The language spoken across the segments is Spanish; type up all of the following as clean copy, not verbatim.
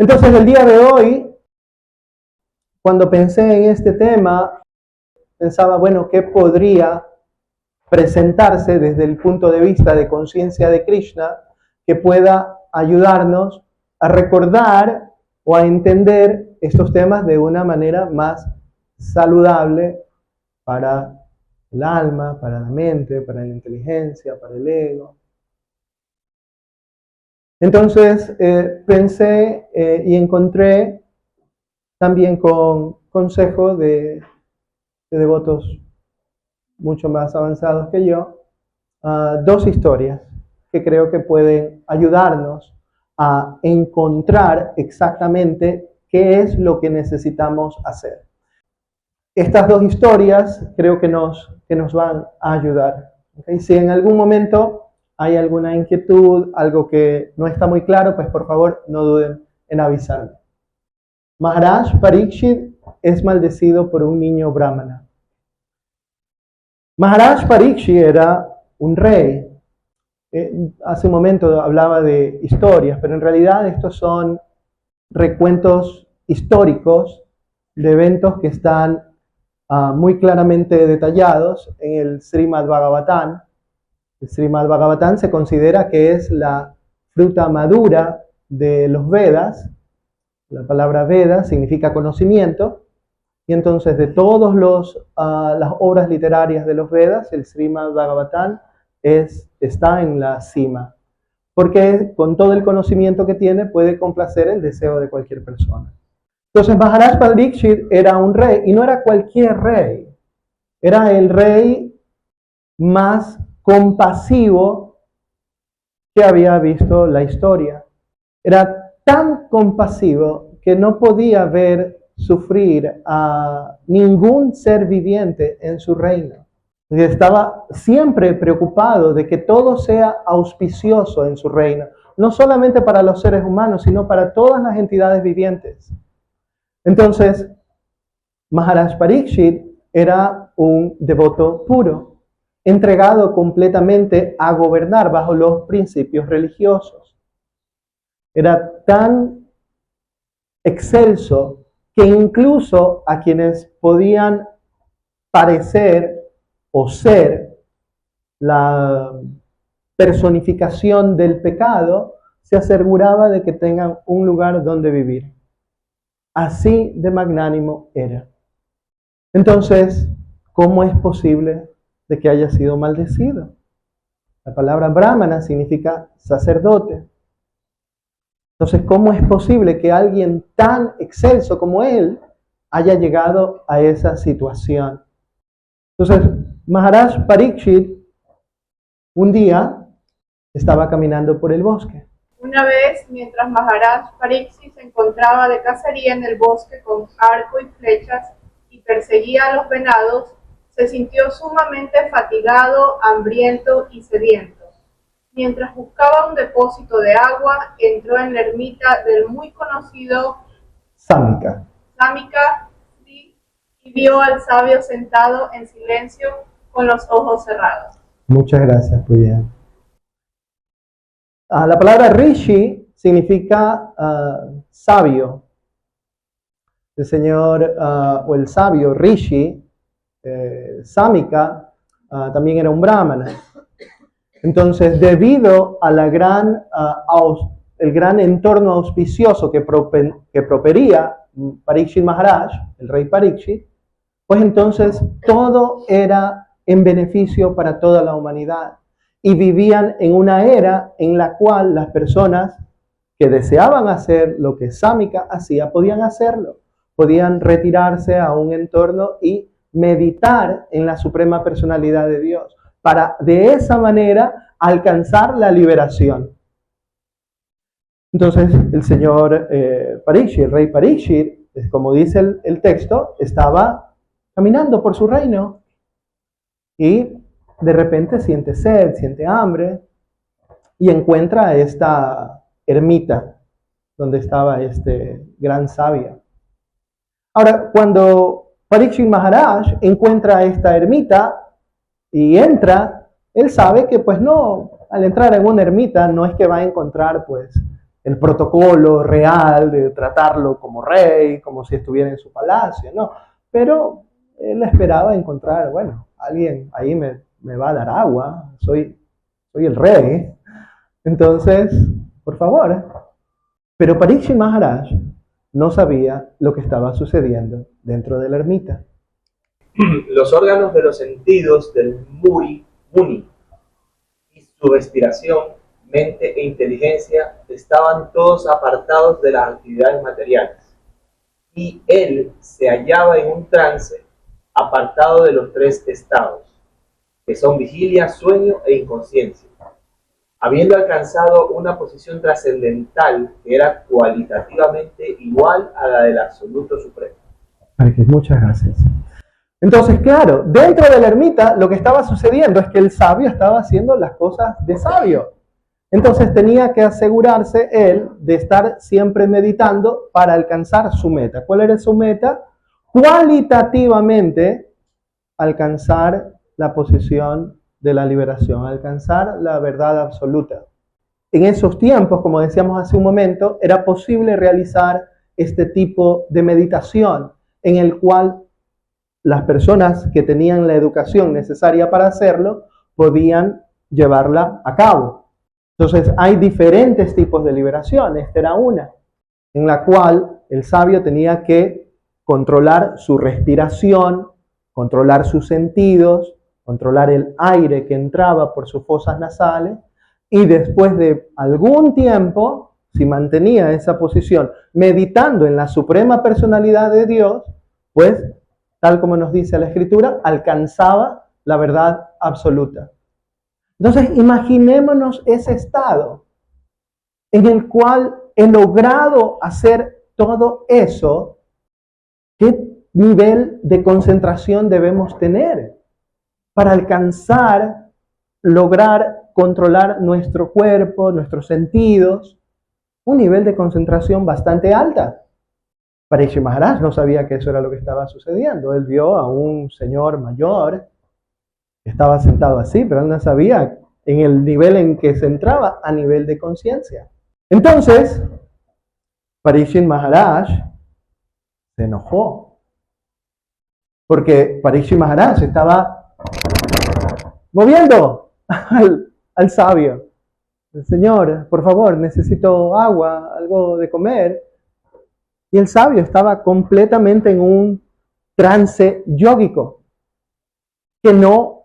Entonces, el día de hoy, cuando pensé en este tema, pensaba, bueno, ¿qué podría presentarse desde el punto de vista de conciencia de Krishna que pueda ayudarnos a recordar o a entender estos temas de una manera más saludable para el alma, para la mente, para la inteligencia, para el ego? Entonces pensé y encontré también con consejo de devotos mucho más avanzados que yo, dos historias que creo que pueden ayudarnos a encontrar exactamente qué es lo que necesitamos hacer. Estas dos historias creo que nos van a ayudar. ¿Okay? Si en algún momento hay alguna inquietud, algo que no está muy claro, pues por favor no duden en avisarme. Maharaj Parikshit es maldecido por un niño brahmana. Maharaj Parikshit era un rey. Hace un momento hablaba de historias, pero en realidad estos son recuentos históricos de eventos que están muy claramente detallados en el Srimad Bhagavatam. El Srimad Bhagavatam se considera que es la fruta madura de los Vedas. La palabra Veda significa conocimiento. Y entonces de todas las obras literarias de los Vedas, el Srimad Bhagavatam está en la cima. Porque con todo el conocimiento que tiene puede complacer el deseo de cualquier persona. Entonces Maharaj Parikshit era un rey, y no era cualquier rey. Era el rey más compasivo que había visto la historia. Era tan compasivo que no podía ver sufrir a ningún ser viviente en su reino. Estaba siempre preocupado de que todo sea auspicioso en su reino, no solamente para los seres humanos, sino para todas las entidades vivientes. Entonces, Maharaj Parikshit era un devoto puro, entregado completamente a gobernar bajo los principios religiosos. Era tan excelso que incluso a quienes podían parecer o ser la personificación del pecado, se aseguraba de que tengan un lugar donde vivir. Así de magnánimo era. Entonces, ¿cómo es posible de que haya sido maldecido? La palabra brahmana significa sacerdote. Entonces, ¿cómo es posible que alguien tan excelso como él haya llegado a esa situación? Entonces, Maharaj Parikshit un día estaba caminando por el bosque. Una vez, mientras Maharaj Parikshit se encontraba de cacería en el bosque con arco y flechas y perseguía a los venados, se sintió sumamente fatigado, hambriento y sediento. Mientras buscaba un depósito de agua, entró en la ermita del muy conocido Samika y vio al sabio sentado en silencio con los ojos cerrados. Muchas gracias, Puya. La palabra Rishi significa sabio. El señor o el sabio Rishi, Samika, también era un brahmana. Entonces, debido a el gran entorno auspicioso que proveía Parikshit Maharaj, el rey Parikshit, pues entonces todo era en beneficio para toda la humanidad. Y vivían en una era en la cual las personas que deseaban hacer lo que Samika hacía, podían hacerlo. Podían retirarse a un entorno y meditar en la suprema personalidad de Dios, para de esa manera alcanzar la liberación. Entonces el señor Parikshit, el rey Parikshit, como dice el texto, estaba caminando por su reino y de repente siente sed, siente hambre y encuentra esta ermita donde estaba este gran sabio. Ahora, cuando Parikshit Maharaj encuentra esta ermita y entra, él sabe que pues no, al entrar en una ermita no es que va a encontrar pues el protocolo real de tratarlo como rey, como si estuviera en su palacio, no. Pero él esperaba encontrar, bueno, alguien ahí me va a dar agua, soy el rey. Entonces, por favor. Pero Parikshit Maharaj no sabía lo que estaba sucediendo dentro de la ermita. Los órganos de los sentidos del Muni y su respiración, mente e inteligencia estaban todos apartados de las actividades materiales. Y él se hallaba en un trance apartado de los tres estados, que son vigilia, sueño e inconsciencia, habiendo alcanzado una posición trascendental que era cualitativamente igual a la del Absoluto Supremo. Muchas gracias. Entonces, claro, dentro de la ermita lo que estaba sucediendo es que el sabio estaba haciendo las cosas de sabio. Entonces tenía que asegurarse él de estar siempre meditando para alcanzar su meta. ¿Cuál era su meta? Cualitativamente alcanzar la posición de la liberación, alcanzar la verdad absoluta. En esos tiempos, como decíamos hace un momento, era posible realizar este tipo de meditación en el cual las personas que tenían la educación necesaria para hacerlo podían llevarla a cabo. Entonces hay diferentes tipos de liberación. Esta era una, en la cual el sabio tenía que controlar su respiración, controlar sus sentidos, controlar el aire que entraba por sus fosas nasales, y después de algún tiempo, si mantenía esa posición, meditando en la suprema personalidad de Dios, pues, tal como nos dice la Escritura, alcanzaba la verdad absoluta. Entonces, imaginémonos ese estado en el cual he logrado hacer todo eso. ¿Qué nivel de concentración debemos tener para alcanzar, lograr controlar nuestro cuerpo, nuestros sentidos? Un nivel de concentración bastante alta. Parikshit Maharaj no sabía que eso era lo que estaba sucediendo. Él vio a un señor mayor que estaba sentado así, pero él no sabía en el nivel en que se entraba a nivel de conciencia. Entonces, Parikshit Maharaj se enojó, porque Parikshit Maharaj estaba moviendo al sabio. Señor, por favor, necesito agua, algo de comer. Y el sabio estaba completamente en un trance yógico que no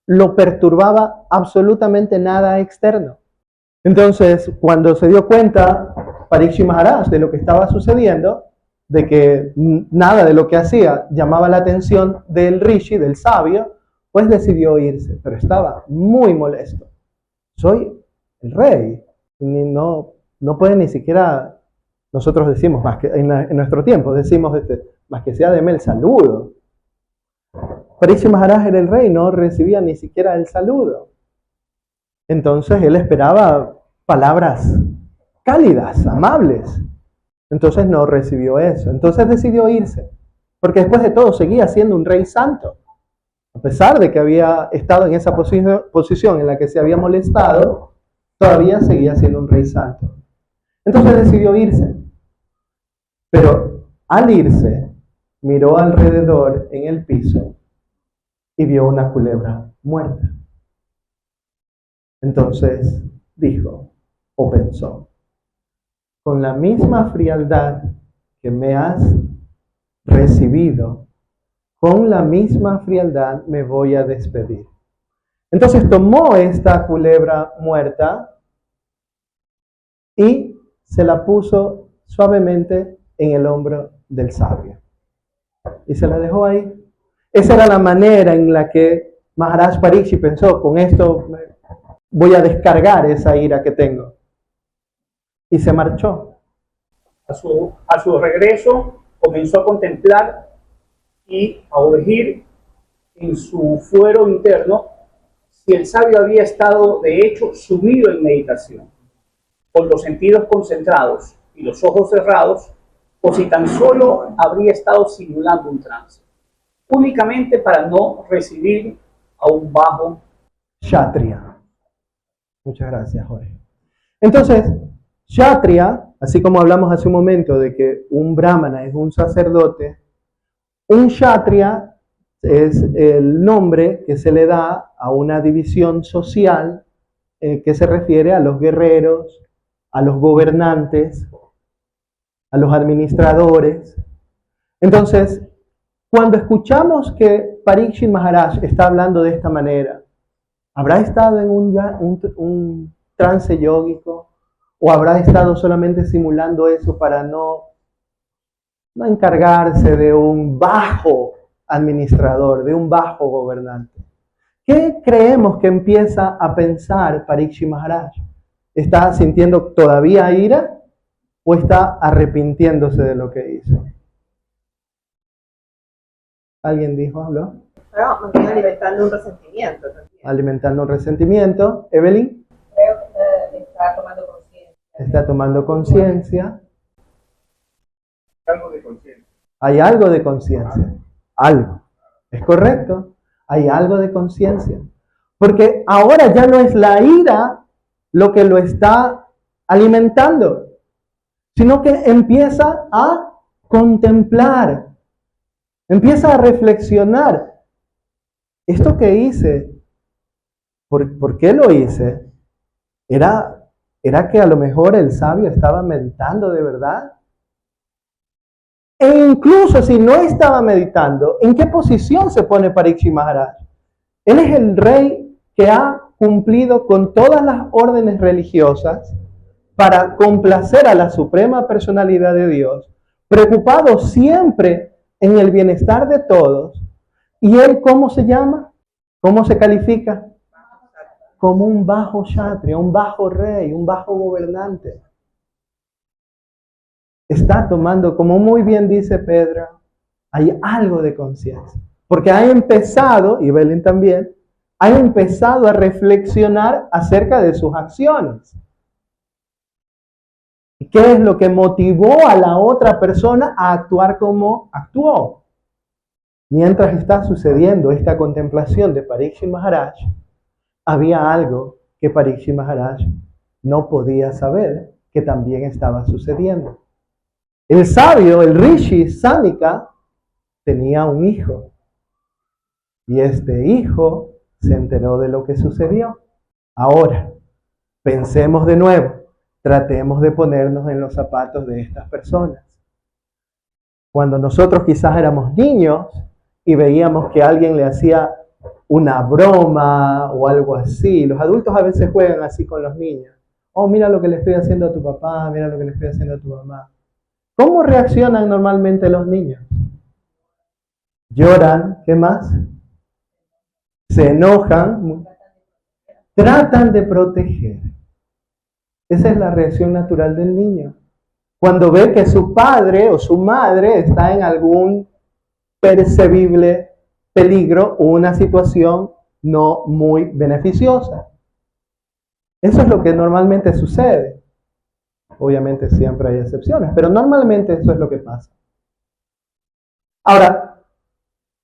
lo perturbaba absolutamente nada externo. Entonces, cuando se dio cuenta Parikshit Maharaj de lo que estaba sucediendo, de que nada de lo que hacía llamaba la atención del rishi, del sabio, pues decidió irse, pero estaba muy molesto. Soy el rey, no puede ni siquiera, nosotros decimos, más que en nuestro tiempo, decimos más que sea deme el saludo. Parikshit Maharaj era el rey, no recibía ni siquiera el saludo. Entonces él esperaba palabras cálidas, amables. Entonces no recibió eso. Entonces decidió irse, porque después de todo seguía siendo un rey santo. A pesar de que había estado en esa posición en la que se había molestado, todavía seguía siendo un rey santo. Entonces decidió irse. Pero al irse, miró alrededor en el piso y vio una culebra muerta. Entonces dijo, o pensó, con la misma frialdad que me has recibido, con la misma frialdad me voy a despedir. Entonces tomó esta culebra muerta y se la puso suavemente en el hombro del sabio. Y se la dejó ahí. Esa era la manera en la que Maharaj Parikshit pensó, con esto voy a descargar esa ira que tengo. Y se marchó. A su regreso comenzó a contemplar y a oír en su fuero interno si el sabio había estado de hecho sumido en meditación, con los sentidos concentrados y los ojos cerrados, o si tan solo habría estado simulando un trance, únicamente para no recibir a un bajo Kshatriya. Muchas gracias, Jorge. Entonces, Kshatriya, así como hablamos hace un momento de que un brahmana es un sacerdote, un kshatriya es el nombre que se le da a una división social que se refiere a los guerreros, a los gobernantes, a los administradores. Entonces, cuando escuchamos que Parikshit Maharaj está hablando de esta manera, ¿habrá estado en un trance yógico? ¿O habrá estado solamente simulando eso para no encargarse de un bajo administrador, de un bajo gobernante? ¿Qué creemos que empieza a pensar Parikshit Maharaj? ¿Está sintiendo todavía ira o está arrepintiéndose de lo que hizo? ¿Alguien dijo, habló? Pero más bien alimentando un resentimiento también. Alimentando un resentimiento. ¿Evelyn? Creo que está tomando conciencia. Está tomando conciencia. Algo de conciencia. Hay algo de conciencia. Algo. ¿Es correcto? Hay algo de conciencia. Porque ahora ya no es la ira lo que lo está alimentando, sino que empieza a contemplar, empieza a reflexionar. Esto que hice, ¿por qué lo hice? ¿Era que a lo mejor el sabio estaba meditando de verdad? E incluso si no estaba meditando, ¿en qué posición se pone Parikshit Maharaj? Él es el rey que ha cumplido con todas las órdenes religiosas para complacer a la suprema personalidad de Dios, preocupado siempre en el bienestar de todos. ¿Y él cómo se llama? ¿Cómo se califica? Como un bajo kshatriya, un bajo rey, un bajo gobernante. Está tomando, como muy bien dice Pedro, hay algo de conciencia. Porque ha empezado, y Belén también, ha empezado a reflexionar acerca de sus acciones. ¿Y qué es lo que motivó a la otra persona a actuar como actuó? Mientras está sucediendo esta contemplación de Parikshit Maharaj, había algo que Parikshit Maharaj no podía saber que también estaba sucediendo. El sabio, el Rishi Samika, tenía un hijo. Y este hijo se enteró de lo que sucedió. Ahora, pensemos de nuevo. Tratemos de ponernos en los zapatos de estas personas. Cuando nosotros quizás éramos niños y veíamos que alguien le hacía una broma o algo así, los adultos a veces juegan así con los niños. Oh, mira lo que le estoy haciendo a tu papá, mira lo que le estoy haciendo a tu mamá. ¿Cómo reaccionan normalmente los niños? Lloran, ¿qué más? Se enojan, tratan de proteger. Esa es la reacción natural del niño. Cuando ve que su padre o su madre está en algún percibible peligro o una situación no muy beneficiosa. Eso es lo que normalmente sucede. Obviamente siempre hay excepciones, pero normalmente eso es lo que pasa. Ahora,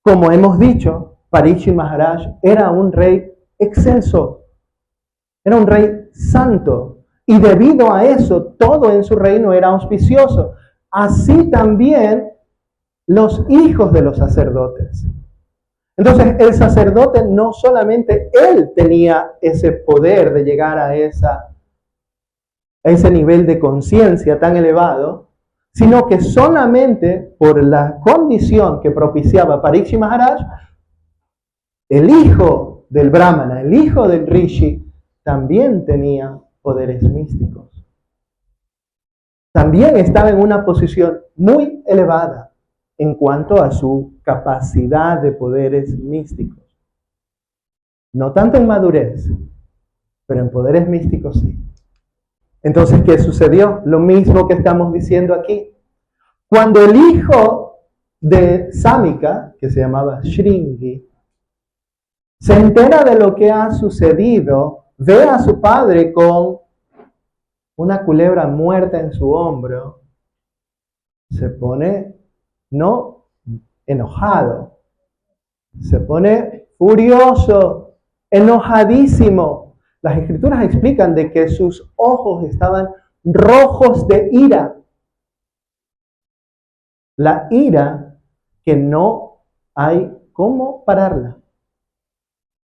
como hemos dicho, Parikshit Maharaj era un rey excelso, era un rey santo, y debido a eso, todo en su reino era auspicioso. Así también los hijos de los sacerdotes. Entonces, el sacerdote no solamente él tenía ese poder de llegar a ese nivel de conciencia tan elevado, sino que solamente por la condición que propiciaba Parikshit Maharaj, el hijo del Brahmana, el hijo del Rishi, también tenía poderes místicos. También estaba en una posición muy elevada en cuanto a su capacidad de poderes místicos. No tanto en madurez, pero en poderes místicos sí. Entonces, ¿qué sucedió? Lo mismo que estamos diciendo aquí. Cuando el hijo de Samika, que se llamaba Shringi, se entera de lo que ha sucedido, ve a su padre con una culebra muerta en su hombro, se pone no enojado, se pone furioso, enojadísimo. Las escrituras explican de que sus ojos estaban rojos de ira. La ira que no hay cómo pararla.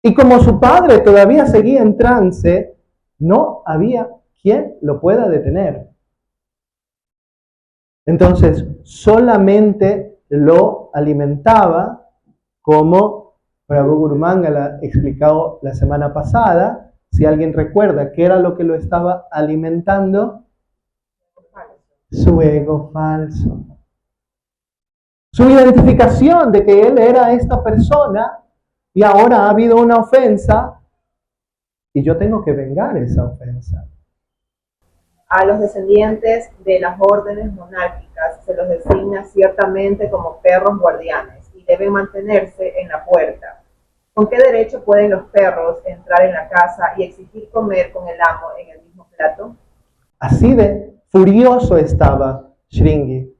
Y como su padre todavía seguía en trance, no había quien lo pueda detener. Entonces, solamente lo alimentaba, como Prabhu Guru Mangala explicado la semana pasada. Si alguien recuerda qué era lo que lo estaba alimentando, su ego falso. Su identificación de que él era esta persona y ahora ha habido una ofensa y yo tengo que vengar esa ofensa. A los descendientes de las órdenes monárquicas se los designa ciertamente como perros guardianes y deben mantenerse en la puerta. ¿Con qué derecho pueden los perros entrar en la casa y exigir comer con el amo en el mismo plato? Así de furioso estaba Shringi,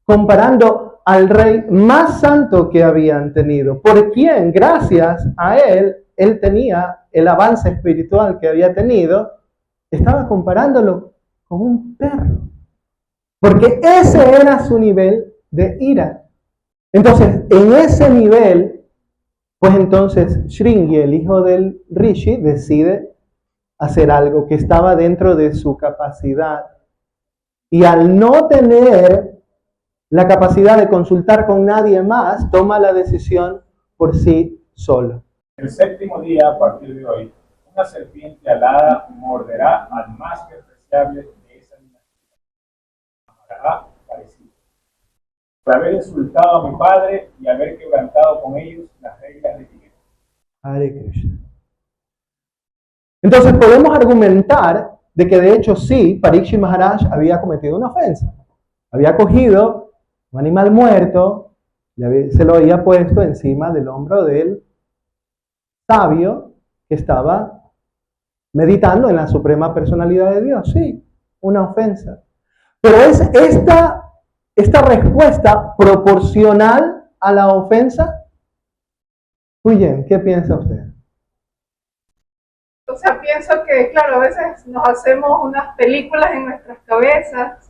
comparando al rey más santo que habían tenido, por quien, gracias a él tenía el avance espiritual que había tenido, estaba comparándolo con un perro, porque ese era su nivel de ira. Entonces, en ese nivel, pues entonces Shringi, el hijo del Rishi, decide hacer algo que estaba dentro de su capacidad. Y al no tener la capacidad de consultar con nadie más, toma la decisión por sí solo. El séptimo día, a partir de hoy, una serpiente alada morderá al más despreciable de esa dinastía. Amará parecido. Por haber insultado a mi padre y haber quebrantado con ellos las reglas de etiqueta. Hare Krishna. Entonces podemos argumentar de que de hecho sí, Parikshit Maharaj había cometido una ofensa. Había cogido un animal muerto, se lo había puesto encima del hombro del sabio que estaba meditando en la suprema personalidad de Dios. Sí, una ofensa. Pero es esta respuesta proporcional a la ofensa. Muy bien, ¿qué piensa usted? O sea, pienso que, claro, a veces nos hacemos unas películas en nuestras cabezas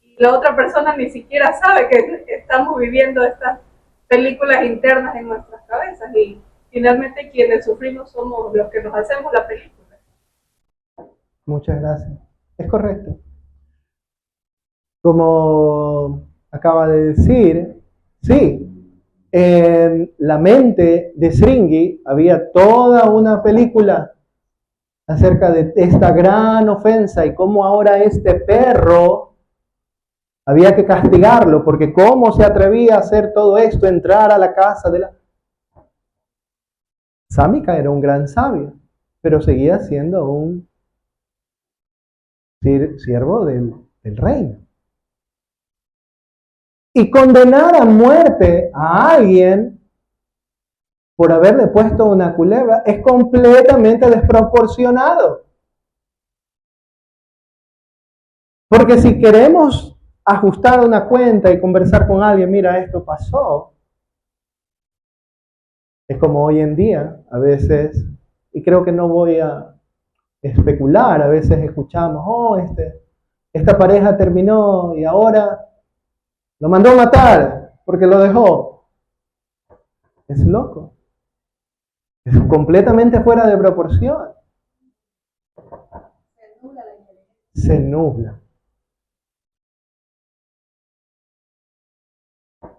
y la otra persona ni siquiera sabe que estamos viviendo estas películas internas en nuestras cabezas y finalmente quienes sufrimos somos los que nos hacemos la película. Muchas gracias. Es correcto. Como acaba de decir, sí, en la mente de Shringi había toda una película acerca de esta gran ofensa y cómo ahora este perro había que castigarlo, porque cómo se atrevía a hacer todo esto, entrar a la casa de la... Samika era un gran sabio, pero seguía siendo un siervo del reino. Y condenar a muerte a alguien por haberle puesto una culebra es completamente desproporcionado. Porque si queremos ajustar una cuenta y conversar con alguien, mira, esto pasó, es como hoy en día, a veces, y creo que no voy a especular, a veces escuchamos, esta pareja terminó y ahora lo mandó a matar porque lo dejó. Es loco. Es completamente fuera de proporción. Se nubla.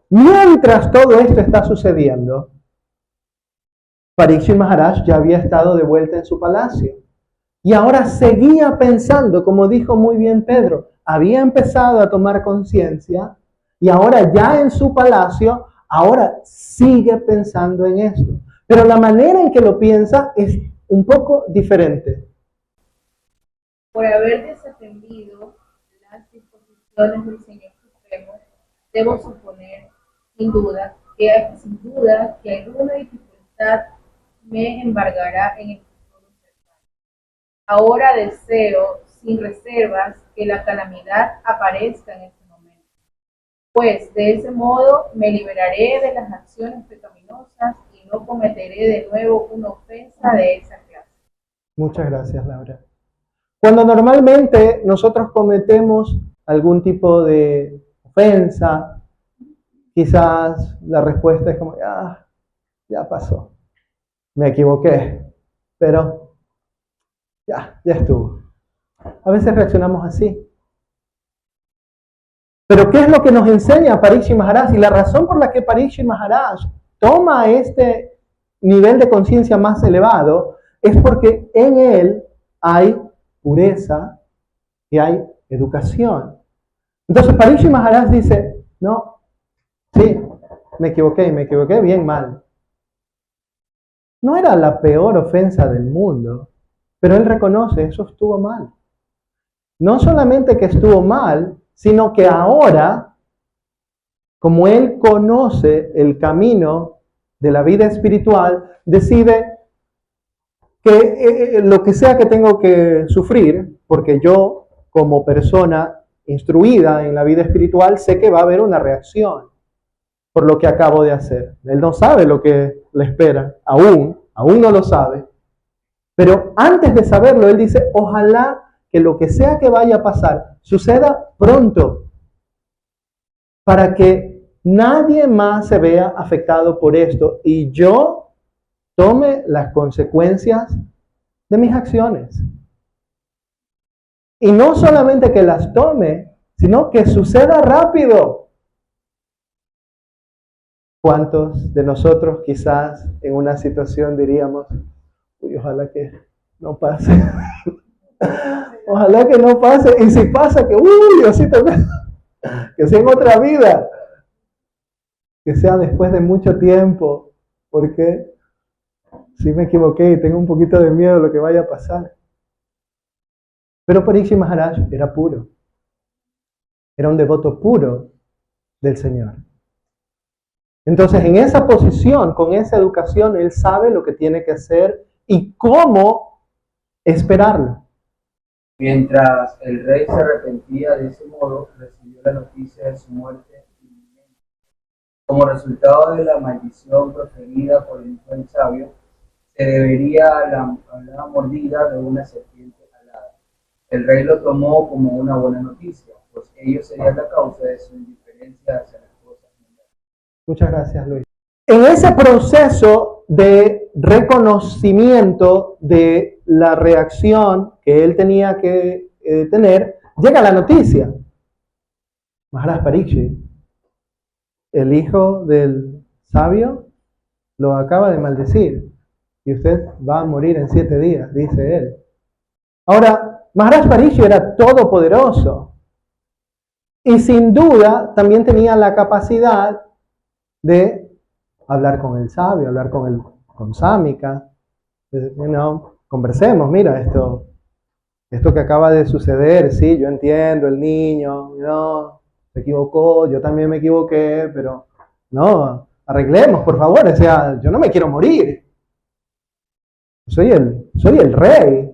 Mientras todo esto está sucediendo, Parikshit Maharaj ya había estado de vuelta en su palacio. Y ahora seguía pensando, como dijo muy bien Pedro, había empezado a tomar conciencia y ahora ya en su palacio, ahora sigue pensando en esto. Pero la manera en que lo piensa es un poco diferente. Por haber desatendido las disposiciones del Señor Supremo, debo suponer, sin duda, que alguna dificultad me embargará en el futuro cercano. Ahora deseo, sin reservas, que la calamidad aparezca en este momento, pues de ese modo me liberaré de las acciones pecaminosas y no cometeré de nuevo una ofensa de esa clase. Muchas gracias, Laura. Cuando normalmente nosotros cometemos algún tipo de ofensa, quizás la respuesta es como, ya pasó, me equivoqué, pero ya estuvo. A veces reaccionamos así. Pero ¿qué es lo que nos enseña Parikshit Maharaj? Y la razón por la que Parikshit Maharaj toma este nivel de conciencia más elevado es porque en él hay pureza y hay educación. Entonces Parikshit Maharaj dice, no, sí, me equivoqué bien mal. No era la peor ofensa del mundo, pero él reconoce, eso estuvo mal. No solamente que estuvo mal, sino que ahora, como él conoce el camino de la vida espiritual, decide que lo que sea que tengo que sufrir, porque yo como persona instruida en la vida espiritual sé que va a haber una reacción por lo que acabo de hacer. Él no sabe lo que le espera, aún no lo sabe. Pero antes de saberlo, él dice, ojalá que lo que sea que vaya a pasar suceda pronto, para que nadie más se vea afectado por esto y yo tome las consecuencias de mis acciones. Y no solamente que las tome, sino que suceda rápido. ¿Cuántos de nosotros quizás en una situación diríamos, uy, ojalá que no pase? Ojalá que no pase. Y si pasa, que así también, que sea en otra vida, que sea después de mucho tiempo, porque si me equivoqué y tengo un poquito de miedo de lo que vaya a pasar. Pero Parikshit Maharaj era puro, era un devoto puro del Señor. Entonces, en esa posición, con esa educación, él sabe lo que tiene que hacer y cómo esperarlo. Mientras el rey se arrepentía de ese modo, recibió la noticia de su muerte inminente. Como resultado de la maldición proferida por el buen sabio, se debería a la mordida de una serpiente alada. El rey lo tomó como una buena noticia, pues ello sería la causa de su indiferencia hacia las cosas mundanas. Muchas gracias, Luis. En ese proceso de reconocimiento de la reacción que él tenía que tener, llega la noticia. Maharaj Parikshit, el hijo del sabio, lo acaba de maldecir y usted va a morir en 7 días, dice él. Ahora, Maharaj Parikshit era todopoderoso y sin duda también tenía la capacidad de hablar con el sabio, hablar con Samika. Conversemos, mira, esto que acaba de suceder, sí, yo entiendo, el niño, se equivocó, yo también me equivoqué, pero no, arreglemos, por favor, o sea, yo no me quiero morir. Soy el rey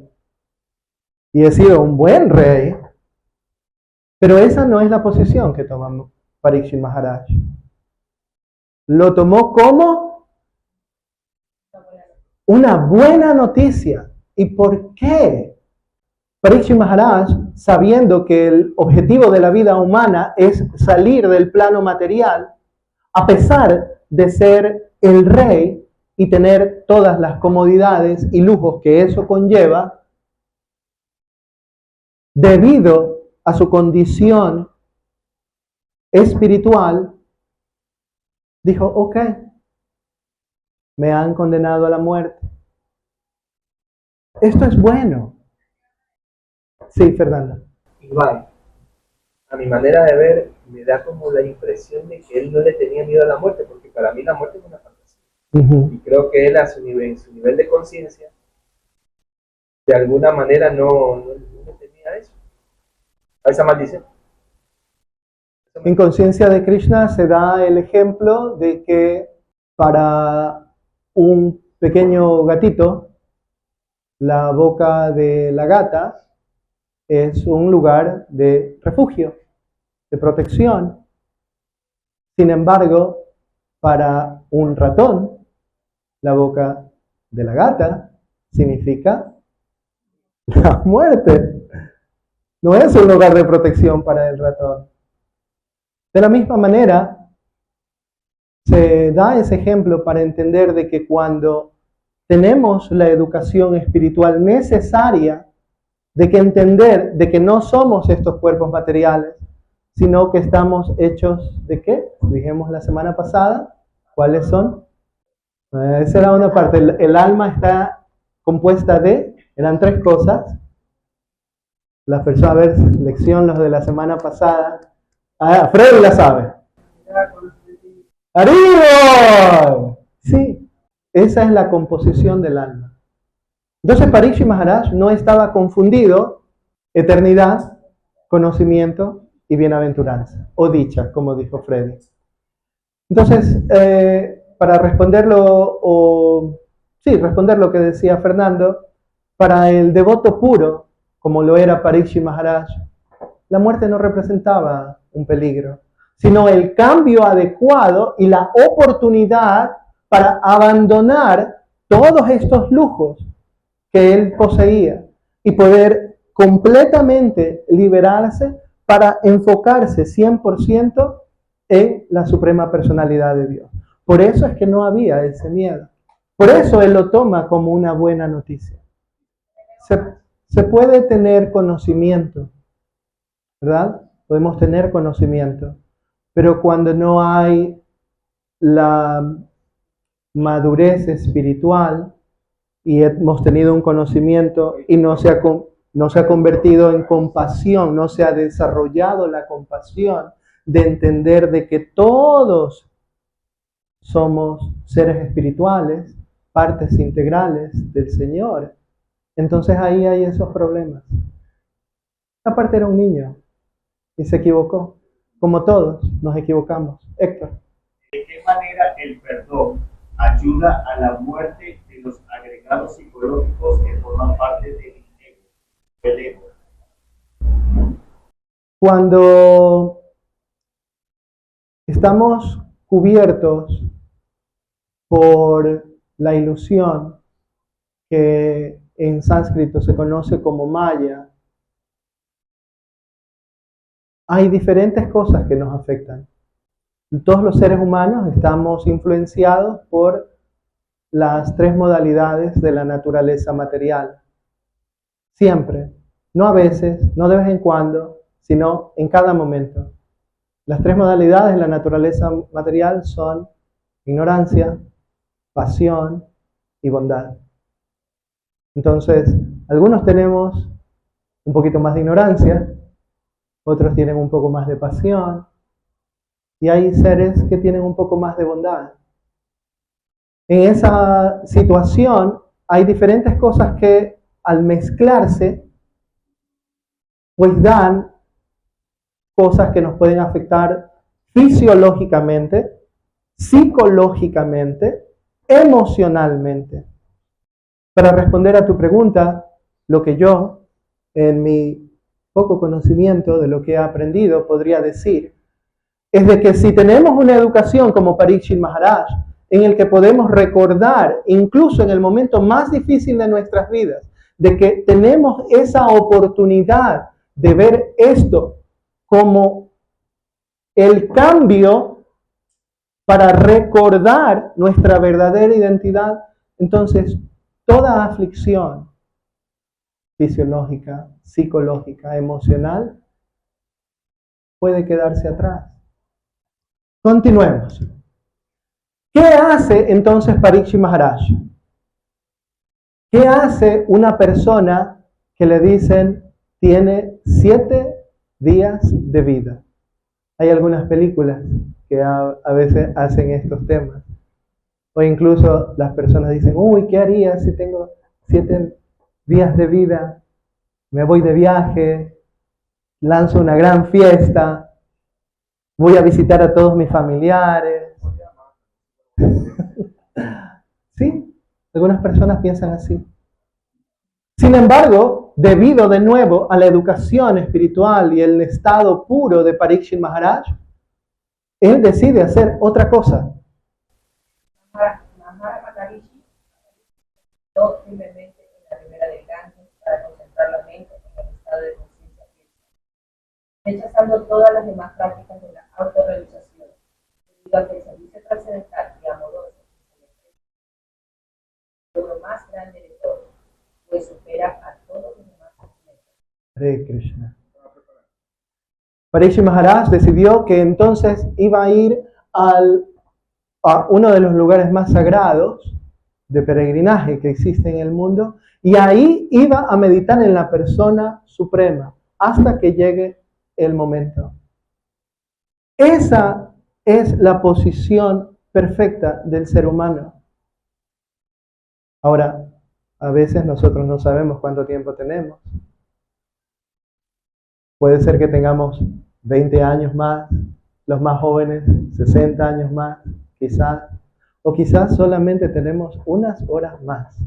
y he sido un buen rey, pero esa no es la posición que toma Parikshit Maharaj. Lo tomó como una buena noticia. ¿Y por qué? Parikshit Maharaj, sabiendo que el objetivo de la vida humana es salir del plano material, a pesar de ser el rey y tener todas las comodidades y lujos que eso conlleva, debido a su condición espiritual, dijo, ok, me han condenado a la muerte. Esto es bueno. Sí, Fernanda. Igual, a mi manera de ver, me da como la impresión de que él no le tenía miedo a la muerte, porque para mí la muerte es una fantasía. Y creo que él a su nivel de conciencia, de alguna manera no le tenía eso. A esa maldición. En Conciencia de Krishna se da el ejemplo de que para un pequeño gatito, la boca de la gata es un lugar de refugio, de protección. Sin embargo, para un ratón, la boca de la gata significa La muerte no es un lugar de protección para el ratón. De la misma manera, se da ese ejemplo para entender de que cuando tenemos la educación espiritual necesaria, de que entender de que no somos estos cuerpos materiales, sino que estamos hechos ¿de qué? Dijimos la semana pasada, ¿cuáles son? Esa era una parte, el alma está compuesta de, eran 3 cosas. Las personas, a ver, lección los de la semana pasada. Ah, Freddy la sabe. ¡Arriba! Sí, esa es la composición del alma. Entonces Parikshit Maharaj no estaba confundido eternidad, conocimiento y bienaventuranza, o dicha, como dijo Freddy. Entonces, para responder lo que decía Fernando, para el devoto puro, como lo era Parikshit Maharaj, la muerte no representaba un peligro, sino el cambio adecuado y la oportunidad para abandonar todos estos lujos que él poseía y poder completamente liberarse para enfocarse 100% en la suprema personalidad de Dios. Por eso es que no había ese miedo. Por eso él lo toma como una buena noticia. Se puede tener conocimiento, ¿verdad? Podemos tener conocimiento, pero cuando no hay la madurez espiritual y hemos tenido un conocimiento y no se ha convertido en compasión, no se ha desarrollado la compasión de entender de que todos somos seres espirituales, partes integrales del Señor. Entonces ahí hay esos problemas. Aparte era un niño y se equivocó, como todos nos equivocamos. Héctor. ¿De qué manera el perdón ayuda a la muerte de los agregados psicológicos que forman parte del ego? Cuando estamos cubiertos por la ilusión que en sánscrito se conoce como maya, hay diferentes cosas que nos afectan. Todos los seres humanos estamos influenciados por las 3 modalidades de la naturaleza material. Siempre, no a veces, no de vez en cuando, sino en cada momento. Las 3 modalidades de la naturaleza material son ignorancia, pasión y bondad. Entonces, algunos tenemos un poquito más de ignorancia, otros tienen un poco más de pasión, y hay seres que tienen un poco más de bondad. En esa situación hay diferentes cosas que al mezclarse, pues dan cosas que nos pueden afectar fisiológicamente, psicológicamente, emocionalmente. Para responder a tu pregunta, lo que yo, en mi poco conocimiento de lo que he aprendido, podría decir, es de que si tenemos una educación como Parikshit Maharaj, en el que podemos recordar, incluso en el momento más difícil de nuestras vidas, de que tenemos esa oportunidad de ver esto como el cambio para recordar nuestra verdadera identidad, entonces toda aflicción fisiológica, psicológica, emocional, puede quedarse atrás. Continuemos. ¿Qué hace entonces Parikshit Maharaj? ¿Qué hace una persona que le dicen tiene 7 días de vida? Hay algunas películas que a veces hacen estos temas. O incluso las personas dicen, uy, ¿qué haría si tengo 7 días de vida? Me voy de viaje, lanzo una gran fiesta, voy a visitar a todos mis familiares. Sí, algunas personas piensan así. Sin embargo, debido de nuevo a la educación espiritual y el estado puro de Parikshit Maharaj, él decide hacer otra cosa. No simplemente en la ribera del Ganges para concentrar rechazando todas las demás prácticas de la autorrealización, debido a que el servicio trascendental y amoroso es el logro más grande de todos, pues supera a todos los demás. Hare Krishna. Parikshit Maharaj decidió que entonces iba a ir a uno de los lugares más sagrados de peregrinaje que existe en el mundo, y ahí iba a meditar en la persona suprema hasta que llegue el momento. Esa es la posición perfecta del ser humano. Ahora, a veces nosotros no sabemos cuánto tiempo tenemos. Puede ser que tengamos 20 años más, los más jóvenes 60 años más, quizás, o quizás solamente tenemos unas horas más.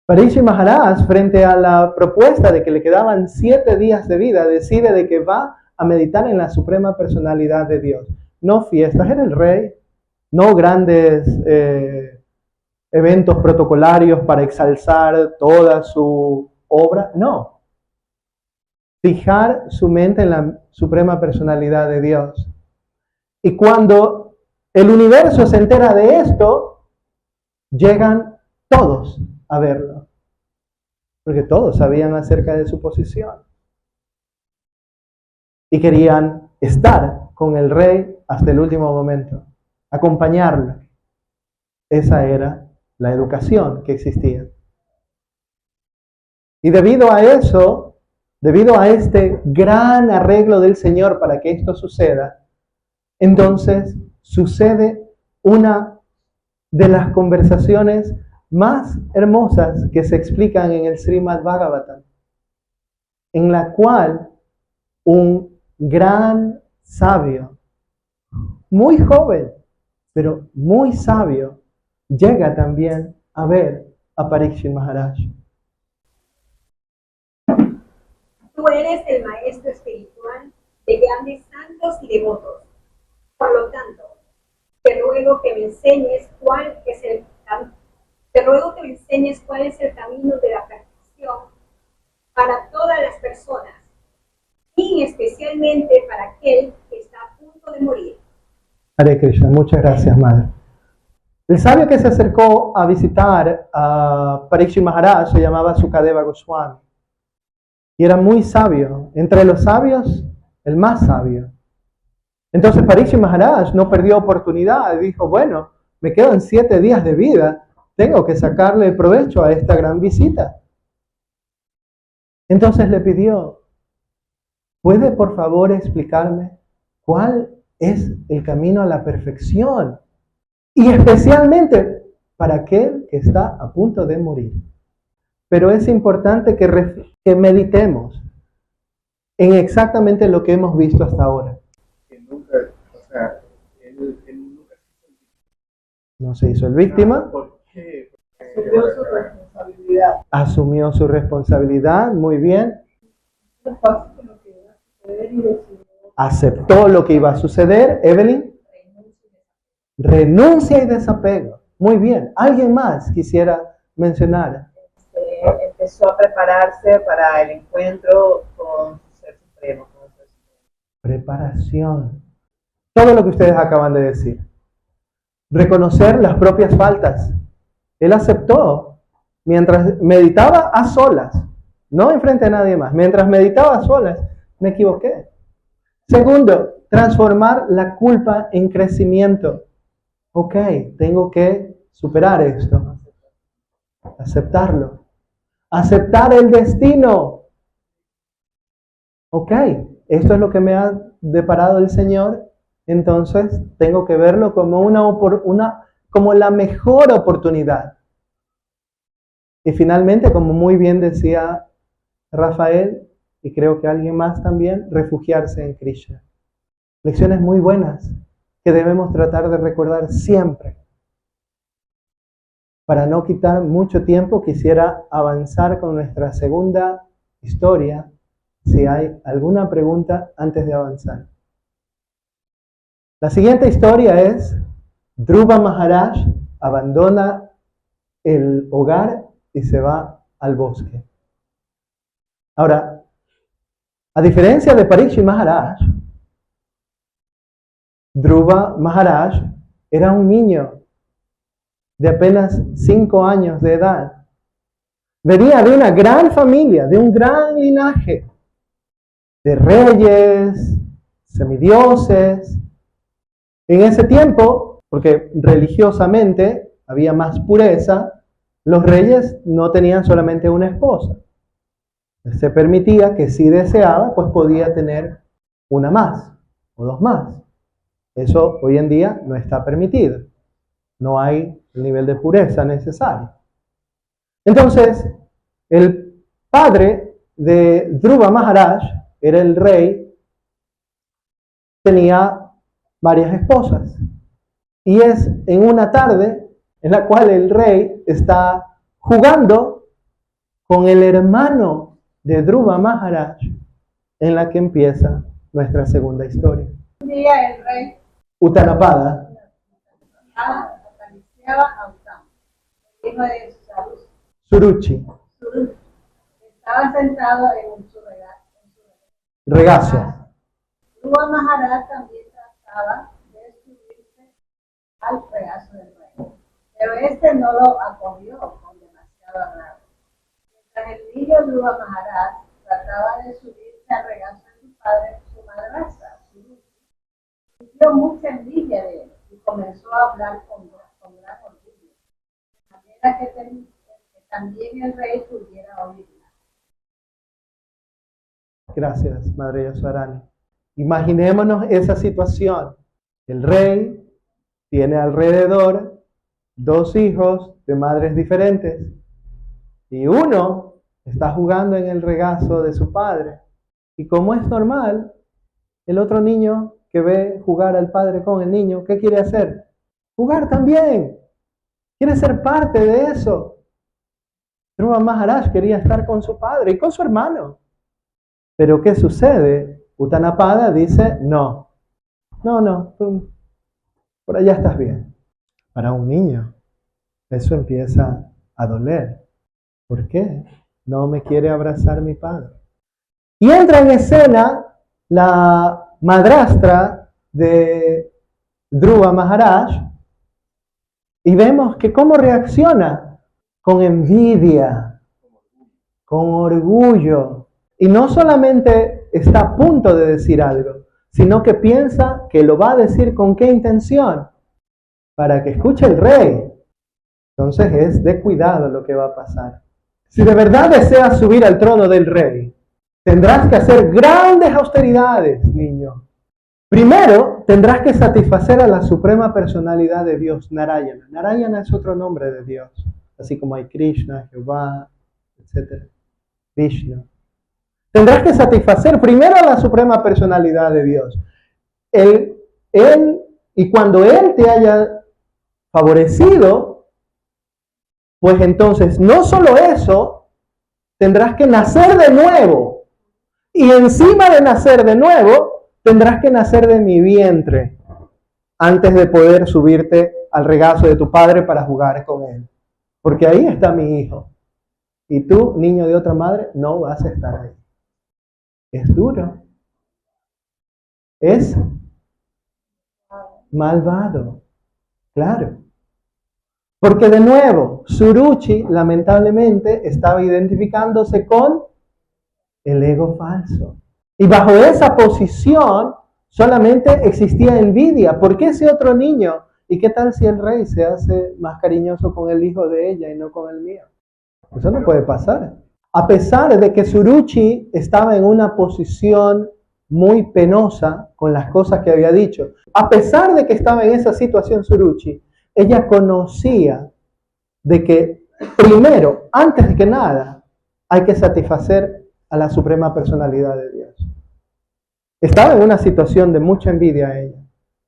Parikshit Maharaj, frente a la propuesta de que le quedaban 7 días de vida, decide de que va a meditar en la suprema personalidad de Dios. No fiestas, era el rey, no grandes eventos protocolarios para exalzar toda su obra, no. Fijar su mente en la suprema personalidad de Dios. Y cuando el universo se entera de esto, llegan todos a verlo, porque todos sabían acerca de su posición y querían estar con el rey hasta el último momento, acompañarlo. Esa era la educación que existía. Y debido a eso, debido a este gran arreglo del Señor para que esto suceda, entonces sucede una de las conversaciones más hermosas que se explican en el Srimad Bhagavatam, en la cual un gran sabio, muy joven, pero muy sabio, llega también a ver a Parikshit Maharaj. Tú eres el maestro espiritual de grandes santos y devotos. Por lo tanto, te ruego que me enseñes cuál es el camino de la perfección para todas las personas, y especialmente para aquel que está a punto de morir. Hare Krishna, muchas gracias, madre. El sabio que se acercó a visitar a Parikshit Maharaj se llamaba Sukadeva Goswami. Y era muy sabio. Entre los sabios, el más sabio. Entonces Parikshit Maharaj no perdió oportunidad. Dijo, bueno, me quedan 7 días de vida. Tengo que sacarle el provecho a esta gran visita. Entonces le pidió, ¿puede por favor explicarme cuál es el camino a la perfección? Y especialmente para aquel que está a punto de morir. Pero es importante que meditemos en exactamente lo que hemos visto hasta ahora. Él nunca No se hizo el víctima. ¿Por qué? Asumió su responsabilidad. Asumió su responsabilidad, muy bien. Aceptó lo que iba a suceder. Evelyn. Renuncia y desapego. Muy bien. ¿Alguien más quisiera mencionar? Empezó a prepararse para el encuentro con su Ser Supremo. Preparación. Todo lo que ustedes acaban de decir. Reconocer las propias faltas. Él aceptó mientras meditaba a solas, no enfrente a nadie más. Mientras meditaba a solas, me equivoqué. Segundo, transformar la culpa en crecimiento. Ok, tengo que superar esto. Aceptarlo. Aceptar el destino. Ok, esto es lo que me ha deparado el Señor. Entonces tengo que verlo como como la mejor oportunidad. Y finalmente, como muy bien decía Rafael, y creo que alguien más también, refugiarse en Krishna. Lecciones muy buenas que debemos tratar de recordar siempre. Para no quitar mucho tiempo, quisiera avanzar con nuestra segunda historia, si hay alguna pregunta antes de avanzar. La siguiente historia es Dhruva Maharaj abandona el hogar y se va al bosque. Ahora, A diferencia de Parikshit Maharaj, Dhruva Maharaj era un niño de apenas 5 años de edad. Venía de una gran familia, de un gran linaje, de reyes, semidioses. En ese tiempo, porque religiosamente había más pureza, los reyes no tenían solamente una esposa. Se permitía que si deseaba, pues podía tener una más o 2 más. Eso hoy en día no está permitido. No hay el nivel de pureza necesario. Entonces, el padre de Dhruva Maharaj era el rey, tenía varias esposas. Y es en una tarde en la cual el rey está jugando con el hermano de Dhruva Maharaj, en la que empieza nuestra segunda historia. Un día el rey Utanapada acariciaba a Uttam, el hijo de Suruchi, estaba sentado en su regazo. Dhruva Maharaj también trataba de subirse al regazo del rey, pero este no lo acogió con demasiado agrado. Mientras el niño Dhruva Maharaj trataba de subirse al regazo de su padre, su madrastra, sintió mucha envidia de él y comenzó a hablar con gran orgullo, de manera que también el rey pudiera oírla. Gracias, Madre Yasodharani. Imaginémonos esa situación. El rey tiene alrededor 2 hijos de madres diferentes y uno está jugando en el regazo de su padre. Y como es normal, el otro niño que ve jugar al padre con el niño, ¿qué quiere hacer? Jugar también. Quiere ser parte de eso. Dhruva Maharaj quería estar con su padre y con su hermano. Pero ¿qué sucede? Utanapada dice, no, tú por allá estás bien. Para un niño, eso empieza a doler. ¿Por qué? No me quiere abrazar mi padre. Y entra en escena la madrastra de Dhruva Maharaj y vemos que cómo reacciona con envidia, con orgullo. Y no solamente está a punto de decir algo, sino que piensa que lo va a decir con qué intención, para que escuche el rey. Entonces es de cuidado lo que va a pasar. Si de verdad deseas subir al trono del rey, tendrás que hacer grandes austeridades, niño. Primero, tendrás que satisfacer a la suprema personalidad de Dios, Narayana. Narayana es otro nombre de Dios, así como hay Krishna, Jehová, etc. Vishnu. Tendrás que satisfacer primero a la suprema personalidad de Dios. Y cuando Él te haya favorecido, pues entonces no solo eso, tendrás que nacer de nuevo. Y encima de nacer de nuevo, tendrás que nacer de mi vientre antes de poder subirte al regazo de tu padre para jugar con él. Porque ahí está mi hijo. Y tú, niño de otra madre, no vas a estar ahí. Es duro. Es malvado. Claro. Porque de nuevo, Suruchi lamentablemente estaba identificándose con el ego falso. Y bajo esa posición solamente existía envidia. ¿Por qué ese otro niño? ¿Y qué tal si el rey se hace más cariñoso con el hijo de ella y no con el mío? Eso no puede pasar. A pesar de que Suruchi estaba en una posición muy penosa con las cosas que había dicho, a pesar de que estaba en esa situación Suruchi, ella conocía de que primero, antes de que nada, hay que satisfacer a la suprema personalidad de Dios. Estaba en una situación de mucha envidia a ella,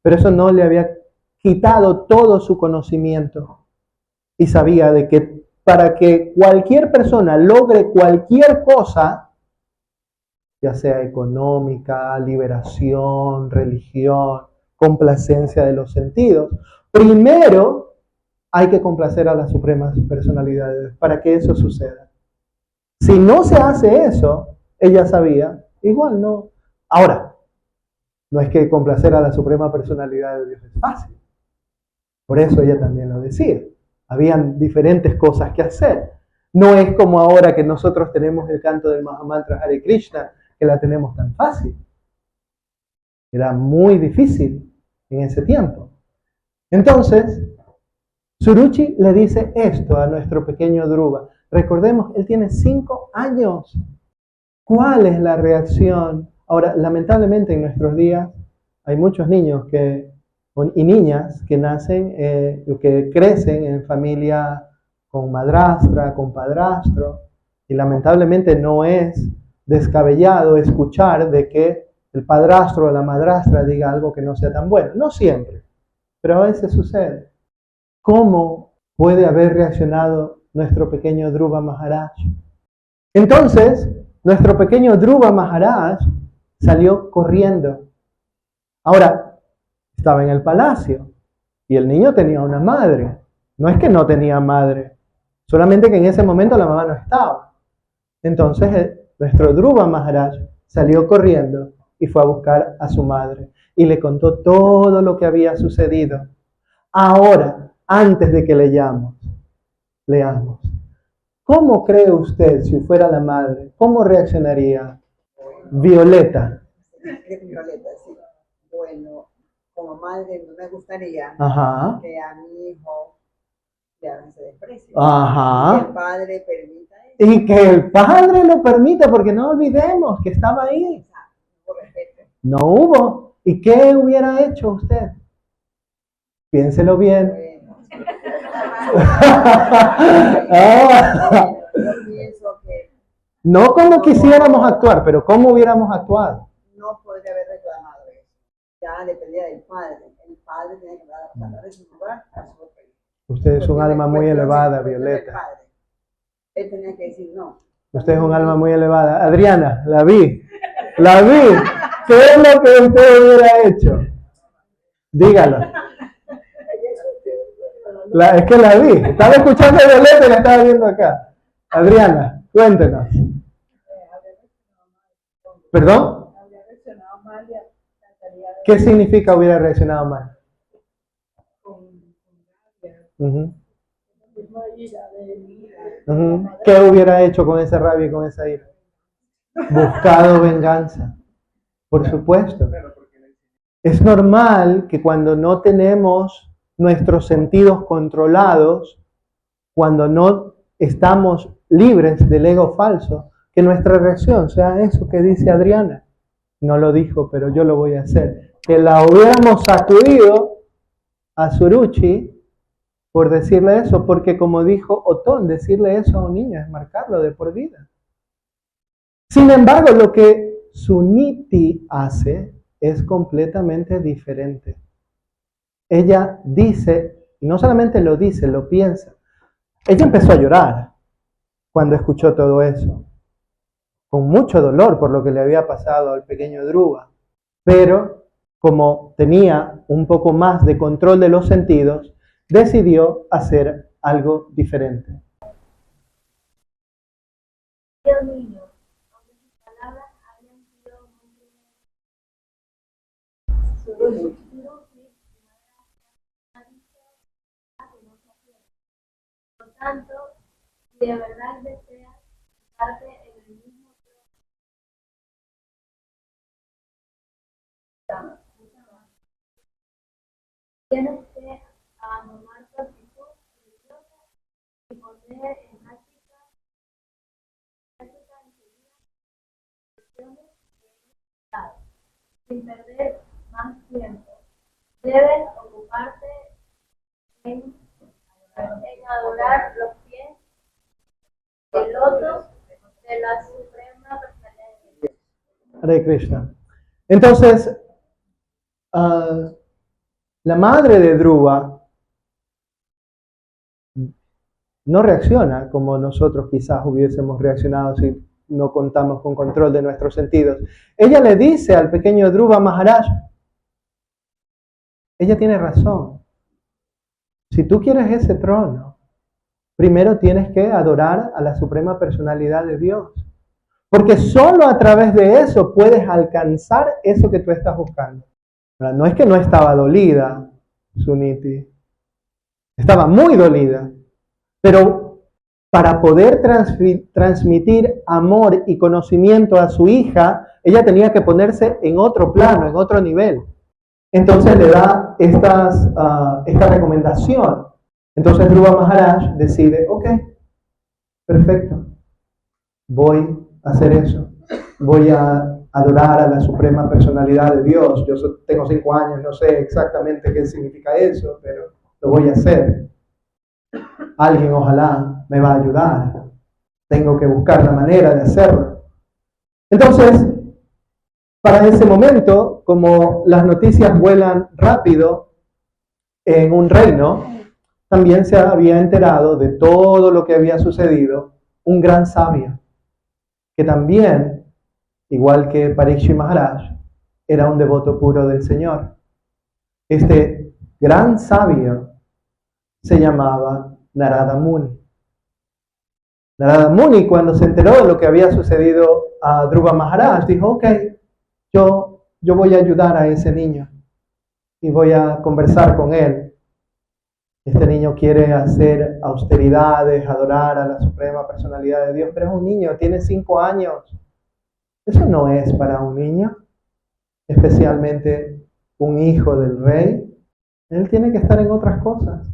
pero eso no le había quitado todo su conocimiento y sabía de que para que cualquier persona logre cualquier cosa, ya sea económica, liberación, religión, complacencia de los sentidos, primero hay que complacer a las supremas personalidades para que eso suceda. Si no se hace eso, ella sabía, igual no. Ahora, no es que complacer a la suprema personalidad de Dios es fácil. Por eso ella también lo decía. Habían diferentes cosas que hacer. No es como ahora que nosotros tenemos el canto del Mahamantra Hare Krishna, que la tenemos tan fácil. Era muy difícil en ese tiempo. Entonces, Suruchi le dice esto a nuestro pequeño Dhruva. Recordemos, él tiene 5 años. ¿Cuál es la reacción? Ahora, lamentablemente en nuestros días hay muchos niños y niñas que nacen, que crecen en familia con madrastra, con padrastro, y lamentablemente no es descabellado escuchar de que el padrastro o la madrastra diga algo que no sea tan bueno. No siempre, pero a veces sucede. ¿Cómo puede haber reaccionado nuestro pequeño Dhruva Maharaj? Entonces, nuestro pequeño Dhruva Maharaj salió corriendo. Ahora, estaba en el palacio y el niño tenía una madre. No es que no tenía madre, solamente que en ese momento la mamá no estaba. Entonces, nuestro Dhruva Maharaj salió corriendo y fue a buscar a su madre y le contó todo lo que había sucedido. Ahora, antes de que leamos, ¿cómo cree usted, si fuera la madre, cómo reaccionaría Violeta? Violeta, sí. Bueno, como madre no me gustaría Ajá. que a mi hijo le hagan ese desprecio. Ajá. Que el padre permita eso. Y que el padre lo permita, porque no olvidemos que estaba ahí. Por respeto. No hubo. ¿Y qué hubiera hecho usted? Piénselo bien. Yo pienso que No como quisiéramos actuar, pero cómo hubiéramos actuado. no podría haber reclamado eso. Ya dependía del padre. El padre tiene que dar de su lugar a su hijo. Usted es un alma muy elevada, Violeta. Él tenía que decir no. Usted es un alma muy elevada. Adriana, la vi. ¿Qué es lo que usted hubiera hecho? Dígalo. Es que la vi. Estaba escuchando a Violeta y la estaba viendo acá. Adriana, cuéntenos. ¿Perdón? ¿Qué significa hubiera reaccionado mal? ¿Qué hubiera hecho con esa rabia y con esa ira? Buscado venganza. Por supuesto. Es normal que cuando no tenemos nuestros sentidos controlados, cuando no estamos libres del ego falso, que nuestra reacción sea eso que dice Adriana. No lo dijo, pero yo lo voy a hacer. Que la hubiéramos sacudido a Suruchi por decirle eso, porque como dijo Otón, decirle eso a un niño es marcarlo de por vida. Sin embargo, lo que Suniti hace es completamente diferente. Ella dice, y no solamente lo dice, lo piensa. Ella empezó a llorar cuando escuchó todo eso, con mucho dolor por lo que le había pasado al pequeño Dhruva. Pero como tenía un poco más de control de los sentidos, decidió hacer algo diferente. Dios mío, aunque sus palabras hayan sido muy por tanto, si de verdad deseas parte en el mismo tienes que abandonar tu actitud religiosa y poner en práctica enseguida acciones que he dado. Sin perder más tiempo, debes ocuparte en adorar los pies del loto de la Suprema Personalidad de Dios. Hare Krishna. Entonces, la madre de Dhruva no reacciona como nosotros quizás hubiésemos reaccionado si no contamos con control de nuestros sentidos. Ella le dice al pequeño Dhruva Maharaj, ella tiene razón. Si tú quieres ese trono, primero tienes que adorar a la Suprema Personalidad de Dios. Porque solo a través de eso puedes alcanzar eso que tú estás buscando. No es que no estaba dolida, Suniti. Estaba muy dolida. Pero para poder transmitir amor y conocimiento a su hija, ella tenía que ponerse en otro plano, en otro nivel. Entonces le da esta recomendación. Entonces Dhruva Maharaj decide, ok, perfecto, voy a hacer eso. Voy a adorar a la Suprema Personalidad de Dios. Yo tengo 5 años, no sé exactamente qué significa eso, pero lo voy a hacer. Alguien ojalá me va a ayudar. Tengo que buscar la manera de hacerlo. Entonces, para ese momento, como las noticias vuelan rápido en un reino, también se había enterado de todo lo que había sucedido un gran sabio, que también, igual que Parikshit Maharaj, era un devoto puro del Señor. Este gran sabio se llamaba Narada Muni. Narada Muni, cuando se enteró de lo que había sucedido a Dhruva Maharaj, dijo, ok, yo voy a ayudar a ese niño y voy a conversar con él. Este niño quiere hacer austeridades, adorar a la Suprema Personalidad de Dios, pero es un niño, tiene 5 años. Eso no es para un niño, especialmente un hijo del rey. Él tiene que estar en otras cosas.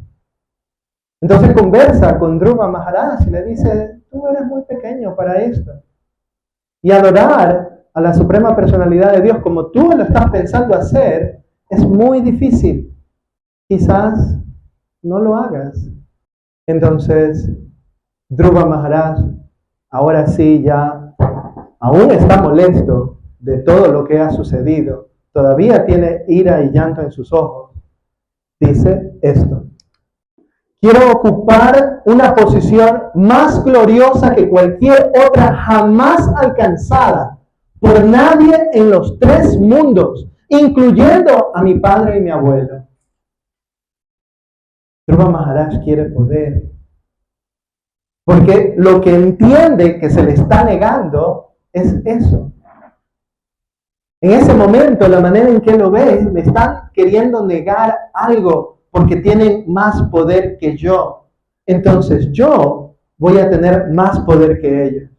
Entonces conversa con Dhruva Maharaj y le dice, tú eres muy pequeño para esto. Y adorar a la Suprema Personalidad de Dios como tú lo estás pensando hacer es muy difícil. Quizás no lo hagas. Entonces, Dhruva Maharaj, ahora sí ya, aún está molesto de todo lo que ha sucedido. Todavía tiene ira y llanto en sus ojos. Dice esto. Quiero ocupar una posición más gloriosa que cualquier otra jamás alcanzada por nadie en los 3 mundos, incluyendo a mi padre y mi abuelo. Dhruva Maharaj quiere poder, porque lo que entiende que se le está negando es eso. En ese momento, la manera en que lo ve, me están queriendo negar algo porque tienen más poder que yo. Entonces yo voy a tener más poder que ellos.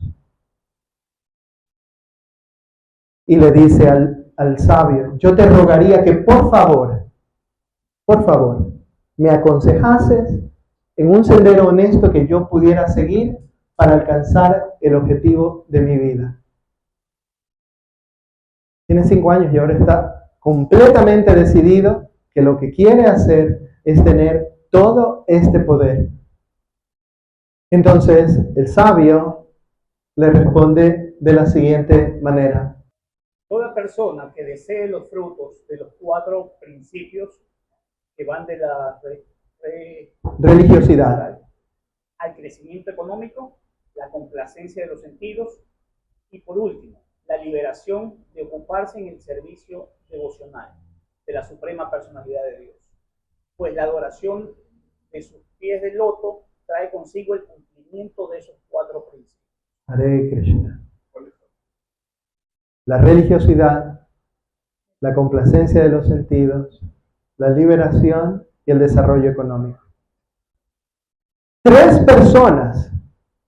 Y le dice al sabio, yo te rogaría que por favor, me aconsejases en un sendero honesto que yo pudiera seguir para alcanzar el objetivo de mi vida. Tiene 5 años y ahora está completamente decidido que lo que quiere hacer es tener todo este poder. Entonces el sabio le responde de la siguiente manera. Toda persona que desee los frutos de los 4 principios que van de la religiosidad al crecimiento económico, la complacencia de los sentidos y por último, la liberación de ocuparse en el servicio devocional de la Suprema Personalidad de Dios. Pues la adoración de sus pies de loto trae consigo el cumplimiento de esos 4 principios. Hare Krishna. La religiosidad, la complacencia de los sentidos, la liberación y el desarrollo económico. 3 personas,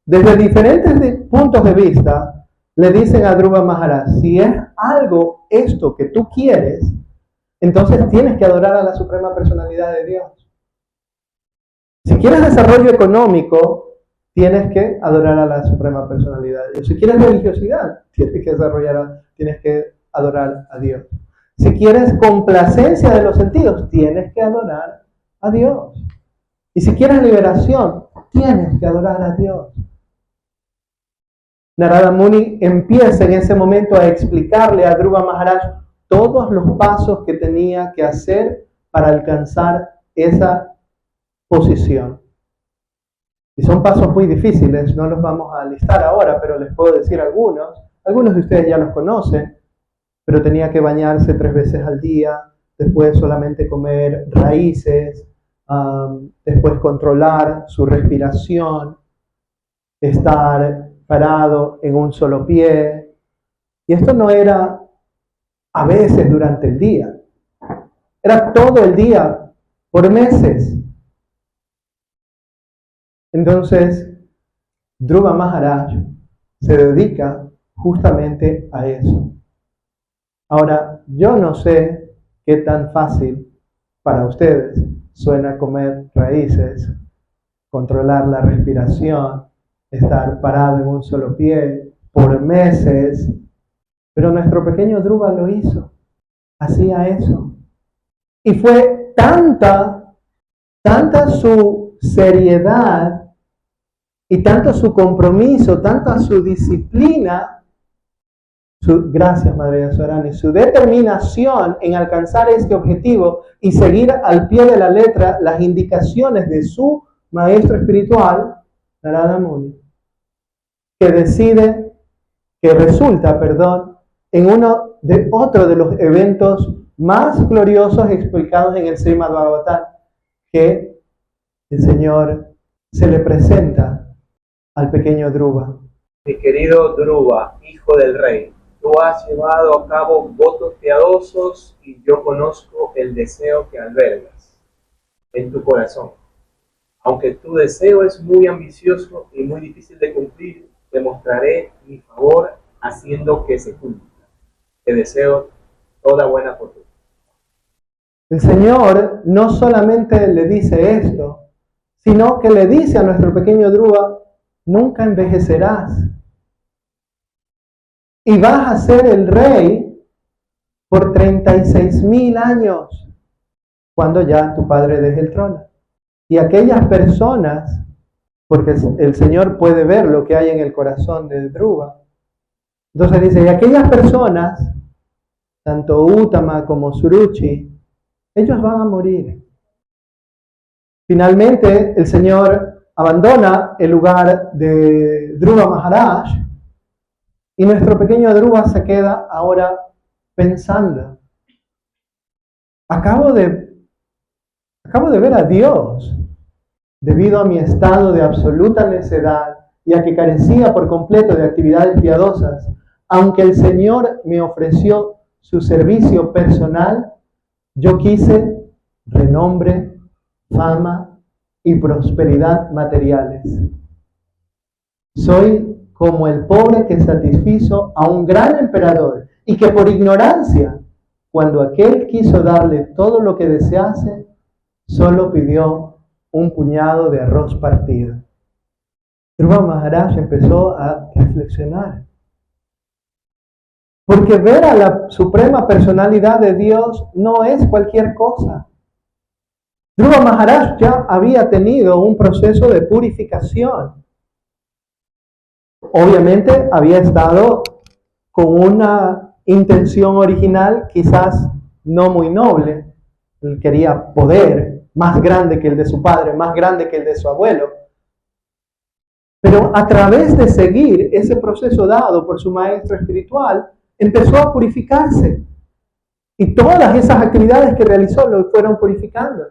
desde diferentes puntos de vista, le dicen a Dhruva Maharaj, si es algo esto que tú quieres, entonces tienes que adorar a la Suprema Personalidad de Dios. Si quieres desarrollo económico, tienes que adorar a la Suprema Personalidad de Dios. Si quieres religiosidad, tienes que adorar a Dios. Si quieres complacencia de los sentidos, tienes que adorar a Dios. Y si quieres liberación, tienes que adorar a Dios. Narada Muni empieza en ese momento a explicarle a Dhruva Maharaj todos los pasos que tenía que hacer para alcanzar esa posición. Y son pasos muy difíciles, no los vamos a listar ahora, pero les puedo decir algunos. Algunos de ustedes ya los conocen, pero tenía que bañarse 3 veces al día, después solamente comer raíces, después controlar su respiración, estar parado en un solo pie. Y esto no era a veces durante el día, era todo el día, por meses. Entonces, Dhruva Maharaj se dedica justamente a eso. Ahora, yo no sé qué tan fácil para ustedes suena comer raíces, controlar la respiración, estar parado en un solo pie por meses, pero nuestro pequeño Dhruva lo hizo, hacía eso. Y fue tanta su seriedad y tanto su compromiso, tanta su disciplina, gracias Madre Yasorani, su determinación en alcanzar este objetivo y seguir al pie de la letra las indicaciones de su maestro espiritual, Narada Muni, que resulta, en otro de los eventos más gloriosos explicados en el Srimad Bhagavatam, que el Señor se le presenta al pequeño Dhruva. Mi querido Dhruva, hijo del rey, tú has llevado a cabo votos piadosos y yo conozco el deseo que albergas en tu corazón. Aunque tu deseo es muy ambicioso y muy difícil de cumplir, te mostraré mi favor haciendo que se cumpla. Te deseo toda buena fortuna. El Señor no solamente le dice esto, sino que le dice a nuestro pequeño Dhruva, nunca envejecerás. Y vas a ser el rey por 36,000 años, cuando ya tu padre deje el trono. Y aquellas personas, porque el Señor puede ver lo que hay en el corazón de Dhruva, entonces dice, y aquellas personas, tanto Uttama como Suruchi, ellos van a morir. Finalmente, el Señor abandona el lugar de Dhruva Maharaj y nuestro pequeño Dhruva se queda ahora pensando. Acabo de ver a Dios debido a mi estado de absoluta necedad y a que carecía por completo de actividades piadosas. Aunque el Señor me ofreció su servicio personal, yo quise renombre, fama y prosperidad materiales. Soy como el pobre que satisfizo a un gran emperador y que por ignorancia, cuando aquel quiso darle todo lo que desease, solo pidió un puñado de arroz partido. Dhruva Maharaj empezó a reflexionar. Porque ver a la suprema personalidad de Dios no es cualquier cosa. Dhruva Maharaj ya había tenido un proceso de purificación. Obviamente había estado con una intención original quizás no muy noble. Él quería poder más grande que el de su padre, más grande que el de su abuelo. Pero a través de seguir ese proceso dado por su maestro espiritual, empezó a purificarse. Y todas esas actividades que realizó lo fueron purificando.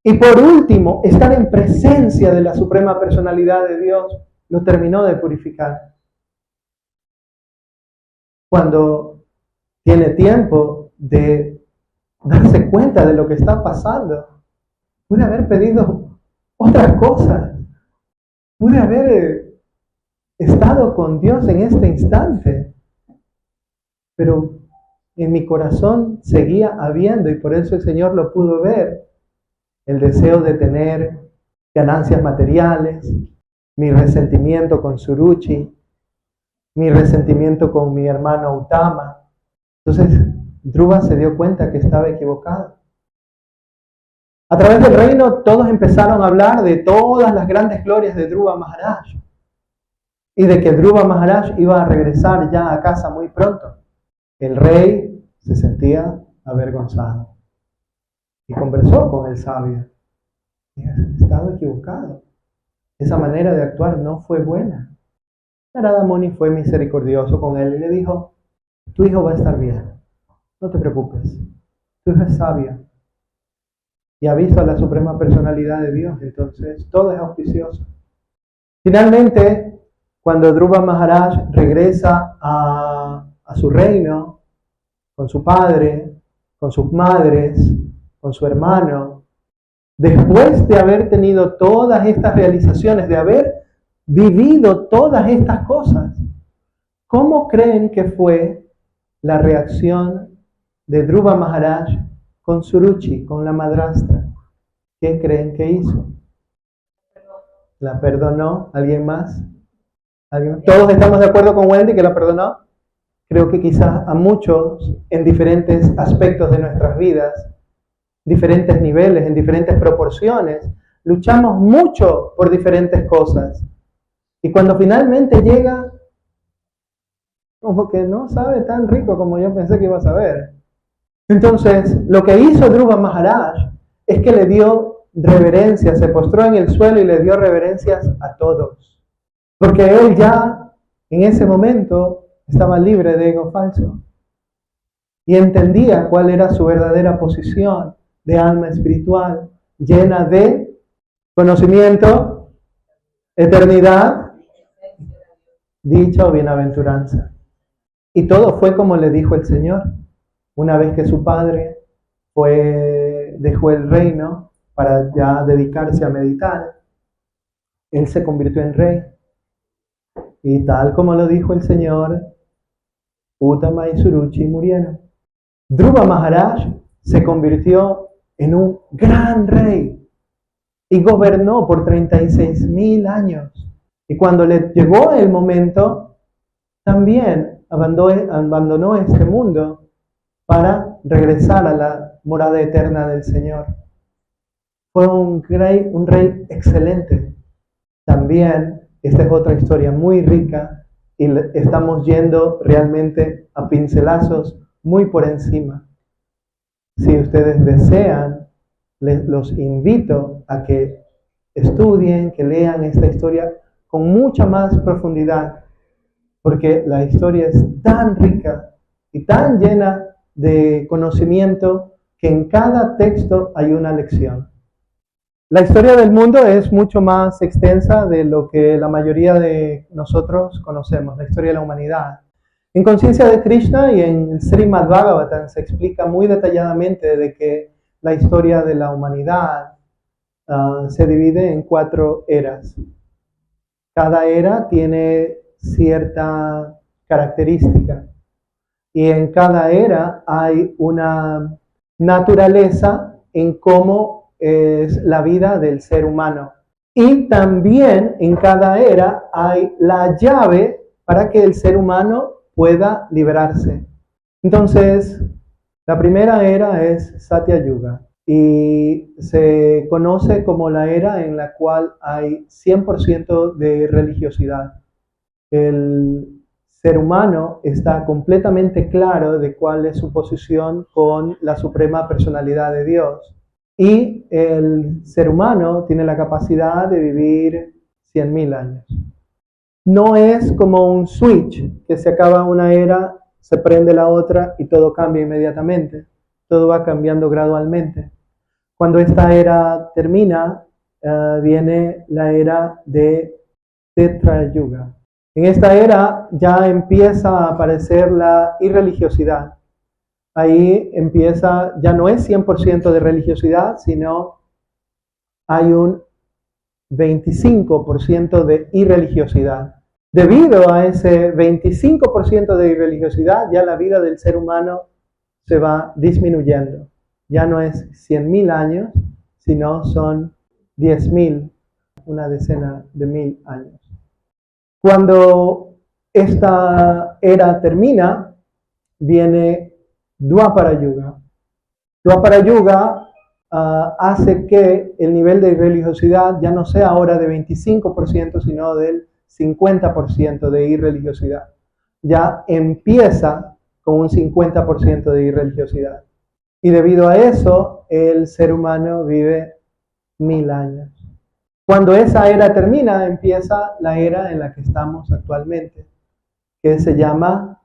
Y por último, estar en presencia de la suprema personalidad de Dios lo terminó de purificar. Cuando tiene tiempo de darse cuenta de lo que está pasando, pude haber pedido otras cosas. Pude haber estado con Dios en este instante. Pero en mi corazón seguía habiendo, y por eso el Señor lo pudo ver, el deseo de tener ganancias materiales, mi resentimiento con Suruchi, mi resentimiento con mi hermano Uttama. Entonces Dhruva se dio cuenta que estaba equivocado. A través del reino todos empezaron a hablar de todas las grandes glorias de Dhruva Maharaj y de que Dhruva Maharaj iba a regresar ya a casa muy pronto. El rey se sentía avergonzado y conversó con el sabio. He estado equivocado. Esa manera de actuar no fue buena. Narada Muni fue misericordioso con él y le dijo, tu hijo va a estar bien, no te preocupes, tu hijo es sabio y ha visto a la suprema personalidad de Dios, entonces todo es auspicioso. Finalmente, cuando Dhruva Maharaj regresa a su reino, con su padre, con sus madres, con su hermano, después de haber tenido todas estas realizaciones, de haber vivido todas estas cosas, ¿cómo creen que fue la reacción de Dhruva Maharaj con Suruchi, con la madrastra? ¿Qué creen que hizo? ¿La perdonó? ¿Alguien más? ¿Todos estamos de acuerdo con Wendy que la perdonó? Creo que quizás a muchos, en diferentes aspectos de nuestras vidas, diferentes niveles, en diferentes proporciones, luchamos mucho por diferentes cosas. Y cuando finalmente llega, como que no sabe tan rico como yo pensé que iba a saber. Entonces, lo que hizo Dhruva Maharaj es que le dio reverencia, se postró en el suelo y le dio reverencias a todos. Porque él ya, en ese momento, estaba libre de ego falso. Y entendía cuál era su verdadera posición de alma espiritual, llena de conocimiento, eternidad, dicha o bienaventuranza. Y todo fue como le dijo el Señor. Una vez que su padre dejó el reino para ya dedicarse a meditar, él se convirtió en rey. Y tal como lo dijo el Señor, Uttama y Suruchi murieron. Dhruva Maharaj se convirtió en un gran rey y gobernó por 36,000 años. Y cuando le llegó el momento, también abandonó este mundo para regresar a la morada eterna del Señor. Fue un rey excelente. También, esta es otra historia muy rica y estamos yendo realmente a pincelazos muy por encima. Si ustedes desean, los invito a que estudien, que lean esta historia con mucha más profundidad, porque la historia es tan rica y tan llena de conocimiento que en cada texto hay una lección. La historia del mundo es mucho más extensa de lo que la mayoría de nosotros conocemos, la historia de la humanidad. En Conciencia de Krishna y en el Srimad Bhagavatam se explica muy detalladamente de que la historia de la humanidad se divide en 4 eras. Cada era tiene cierta característica y en cada era hay una naturaleza en cómo es la vida del ser humano. Y también en cada era hay la llave para que el ser humano pueda liberarse. Entonces, la primera era es Satya Yuga y se conoce como la era en la cual hay 100% de religiosidad. El ser humano está completamente claro de cuál es su posición con la suprema personalidad de Dios. Y el ser humano tiene la capacidad de vivir 100,000 años. No es como un switch, que se acaba una era, se prende la otra y todo cambia inmediatamente. Todo va cambiando gradualmente. Cuando esta era termina, viene la era de Tetra Yuga. En esta era ya empieza a aparecer la irreligiosidad. Ahí empieza, ya no es 100% de religiosidad, sino hay un 25% de irreligiosidad. Debido a ese 25% de irreligiosidad, ya la vida del ser humano se va disminuyendo. Ya no es 100,000 años, sino son 10,000, una decena de 1,000 años. Cuando esta era termina, viene Dwapara Yuga. Dwapara Yuga hace que el nivel de religiosidad ya no sea ahora de 25%, sino del 50% de irreligiosidad. Ya empieza con un 50% de irreligiosidad. Y debido a eso, el ser humano vive 1,000 años. Cuando esa era termina, empieza la era en la que estamos actualmente, que se llama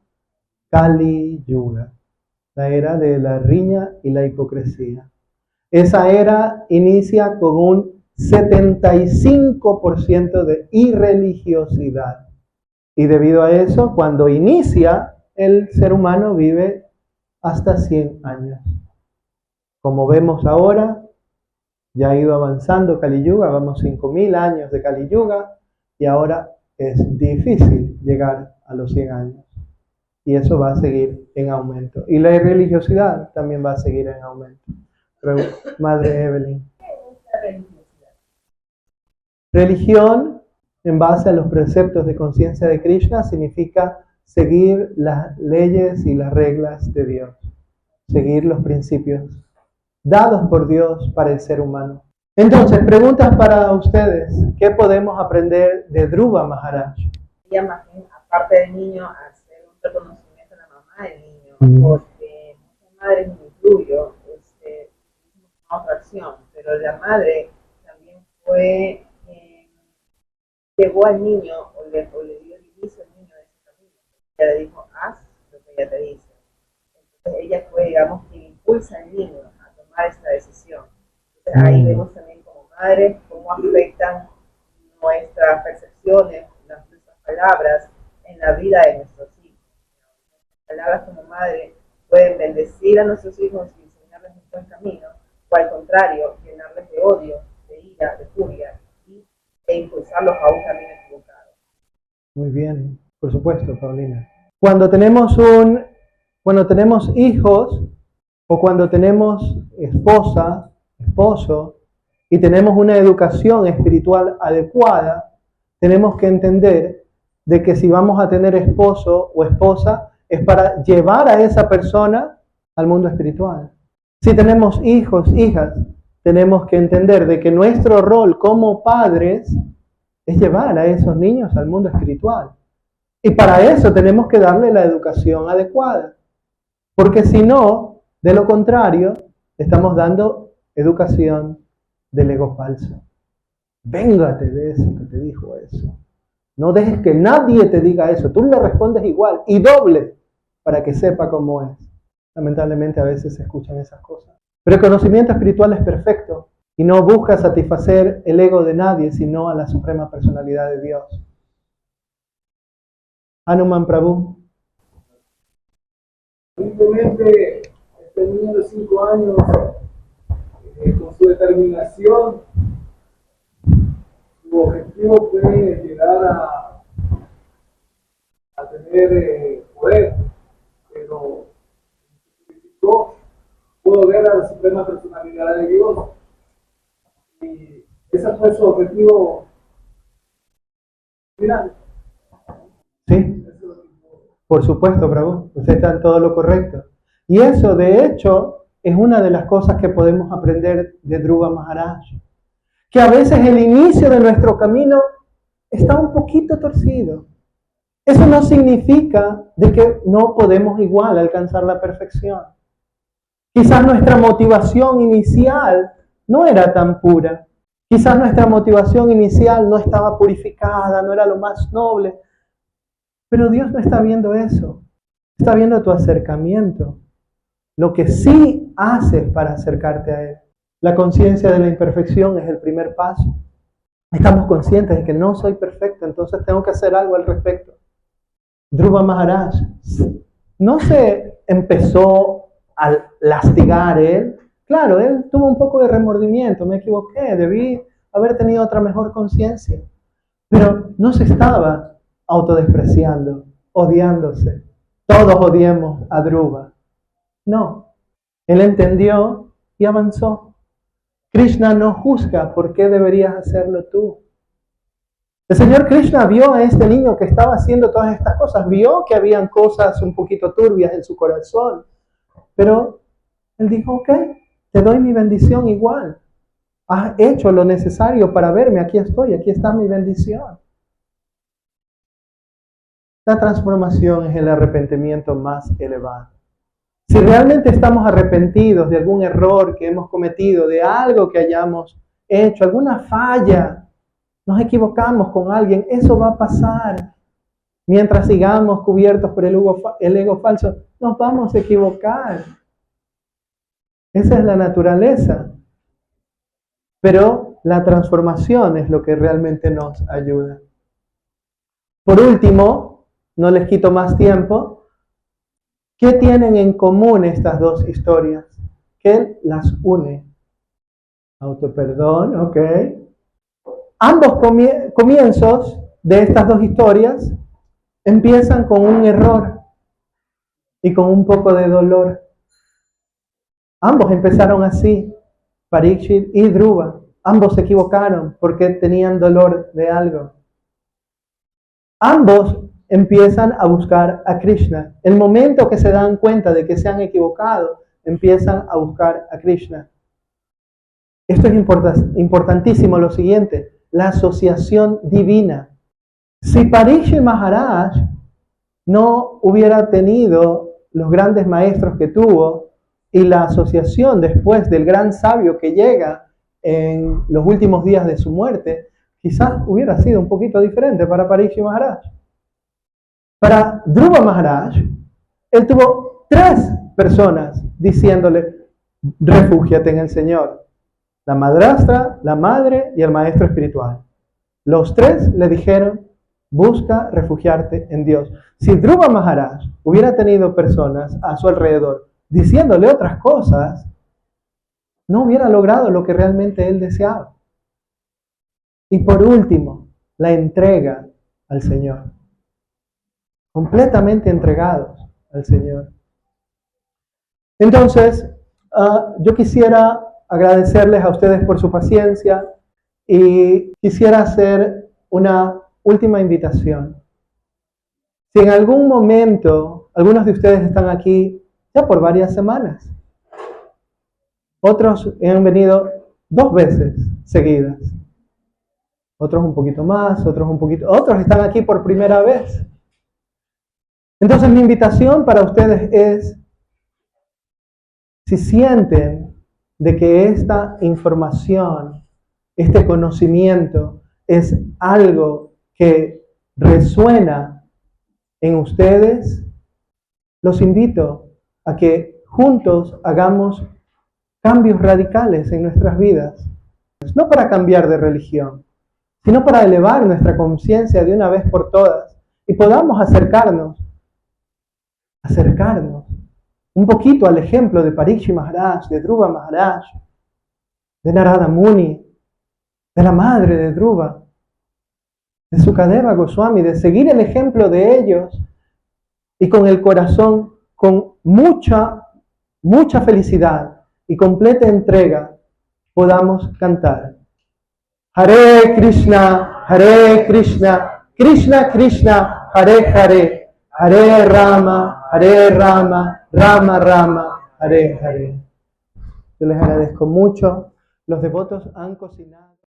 Kali Yuga, la era de la riña y la hipocresía. Esa era inicia con un 75% de irreligiosidad. Y debido a eso, cuando inicia, el ser humano vive hasta 100 años. Como vemos ahora, ya ha ido avanzando Kali Yuga, vamos 5000 años de Kali Yuga, y ahora es difícil llegar a los 100 años. Y eso va a seguir en aumento. Y la religiosidad también va a seguir en aumento. Pero, Madre Evelyn. ¿Qué es la religiosidad? Religión, en base a los preceptos de conciencia de Krishna, significa seguir las leyes y las reglas de Dios. Seguir los principios dados por Dios para el ser humano. Entonces, preguntas para ustedes. ¿Qué podemos aprender de Dhruva Maharaj? Ella más bien, aparte del niño, hacer un reconocimiento a la mamá del niño, porque muchas madres, me incluyo, una otra acción, pero la madre también fue, llevó al niño, o le dio el inicio al niño de ese camino. Ella le dijo, haz lo que ella te dice. Entonces ella fue, digamos, quien impulsa al niño a tomar esta decisión. Entonces ahí vemos también como madres cómo afectan nuestras percepciones, nuestras palabras en la vida de nuestros hijos. Nuestras palabras como madre pueden bendecir a nuestros hijos y enseñarles un buen camino, o al contrario, llenarles de odio, de ira, de furia, e impulsarlos a un camino equivocado. Muy bien, por supuesto, Paulina. Cuando tenemos hijos, o cuando tenemos esposa, esposo, y tenemos una educación espiritual adecuada, tenemos que entender de que si vamos a tener esposo o esposa, es para llevar a esa persona al mundo espiritual. Si tenemos hijos, hijas, tenemos que entender de que nuestro rol como padres es llevar a esos niños al mundo espiritual. Y para eso tenemos que darle la educación adecuada. Porque si no, de lo contrario, estamos dando educación del ego falso. Véngate de ese que te dijo eso. No dejes que nadie te diga eso. Tú le respondes igual y doble para que sepa cómo es. Lamentablemente a veces se escuchan esas cosas. Pero el conocimiento espiritual es perfecto y no busca satisfacer el ego de nadie, sino a la suprema personalidad de Dios. Hanuman Prabhu. Simplemente este niño de 5 años, con su determinación, su objetivo fue llegar a tener poder, pero pudo ver a la suprema personalidad de Dios y ese fue su objetivo final. Sí, por supuesto, Prabhu, usted está en todo lo correcto. Y eso, de hecho, es una de las cosas que podemos aprender de Dhruva Maharaj. Que a veces el inicio de nuestro camino está un poquito torcido. Eso no significa de que no podemos igual alcanzar la perfección. Quizás nuestra motivación inicial no era tan pura. Quizás nuestra motivación inicial no estaba purificada, no era lo más noble. Pero Dios no está viendo eso. Está viendo tu acercamiento. Lo que sí haces para acercarte a Él. La conciencia de la imperfección es el primer paso. Estamos conscientes de que no soy perfecto, entonces tengo que hacer algo al respecto. Dhruva Maharaj no se empezó a lastigar él. Claro, él tuvo un poco de remordimiento, me equivoqué, debí haber tenido otra mejor conciencia. Pero no se estaba autodespreciando, odiándose. Todos odiamos a Dhruva. No, él entendió y avanzó. Krishna no juzga por qué deberías hacerlo tú. El Señor Krishna vio a este niño que estaba haciendo todas estas cosas, vio que habían cosas un poquito turbias en su corazón, pero Él dijo, ok, te doy mi bendición igual. Has hecho lo necesario para verme, aquí estoy, aquí está mi bendición. La transformación es el arrepentimiento más elevado. Si realmente estamos arrepentidos de algún error que hemos cometido, de algo que hayamos hecho, alguna falla, nos equivocamos con alguien, eso va a pasar. Mientras sigamos cubiertos por el ego falso, nos vamos a equivocar. Esa es la naturaleza. Pero la transformación es lo que realmente nos ayuda. Por último, no les quito más tiempo, ¿qué tienen en común estas dos historias? ¿Qué las une? Autoperdón, ok. Ambos comienzos de estas dos historias empiezan con un error y con un poco de dolor. Ambos empezaron así, Parikshit y Dhruva. Ambos se equivocaron porque tenían dolor de algo. Ambos empiezan a buscar a Krishna. El momento que se dan cuenta de que se han equivocado, empiezan a buscar a Krishna. Esto es importantísimo, lo siguiente, la asociación divina. Si Parikshit Maharaj no hubiera tenido los grandes maestros que tuvo y la asociación después del gran sabio que llega en los últimos días de su muerte, quizás hubiera sido un poquito diferente para Parikshit Maharaj. Para Dhruva Maharaj, él tuvo 3 personas diciéndole, refúgiate en el Señor. La madrastra, la madre y el maestro espiritual. Los 3 le dijeron, busca refugiarte en Dios. Si Dhruva Maharaj hubiera tenido personas a su alrededor diciéndole otras cosas, no hubiera logrado lo que realmente él deseaba. Y por último, la entrega al Señor. Completamente entregados al Señor. Entonces, yo quisiera agradecerles a ustedes por su paciencia y quisiera hacer una última invitación. Si en algún momento algunos de ustedes están aquí ya por varias semanas, otros han venido 2 veces seguidas, otros un poquito más, otros están aquí por primera vez. Entonces mi invitación para ustedes es, si sienten de que esta información, este conocimiento es algo que resuena en ustedes, los invito a que juntos hagamos cambios radicales en nuestras vidas. No para cambiar de religión, sino para elevar nuestra conciencia de una vez por todas y podamos acercarnos un poquito al ejemplo de Parikshit Maharaj, de Dhruva Maharaj, de Narada Muni, de la madre de Dhruva, de Sukadeva Goswami, de seguir el ejemplo de ellos y con el corazón, con mucha felicidad y completa entrega, podamos cantar. Hare Krishna, Krishna Krishna, Hare Hare, Hare Rama, Rama Rama, Hare Hare. Yo les agradezco mucho. Los devotos han cocinado.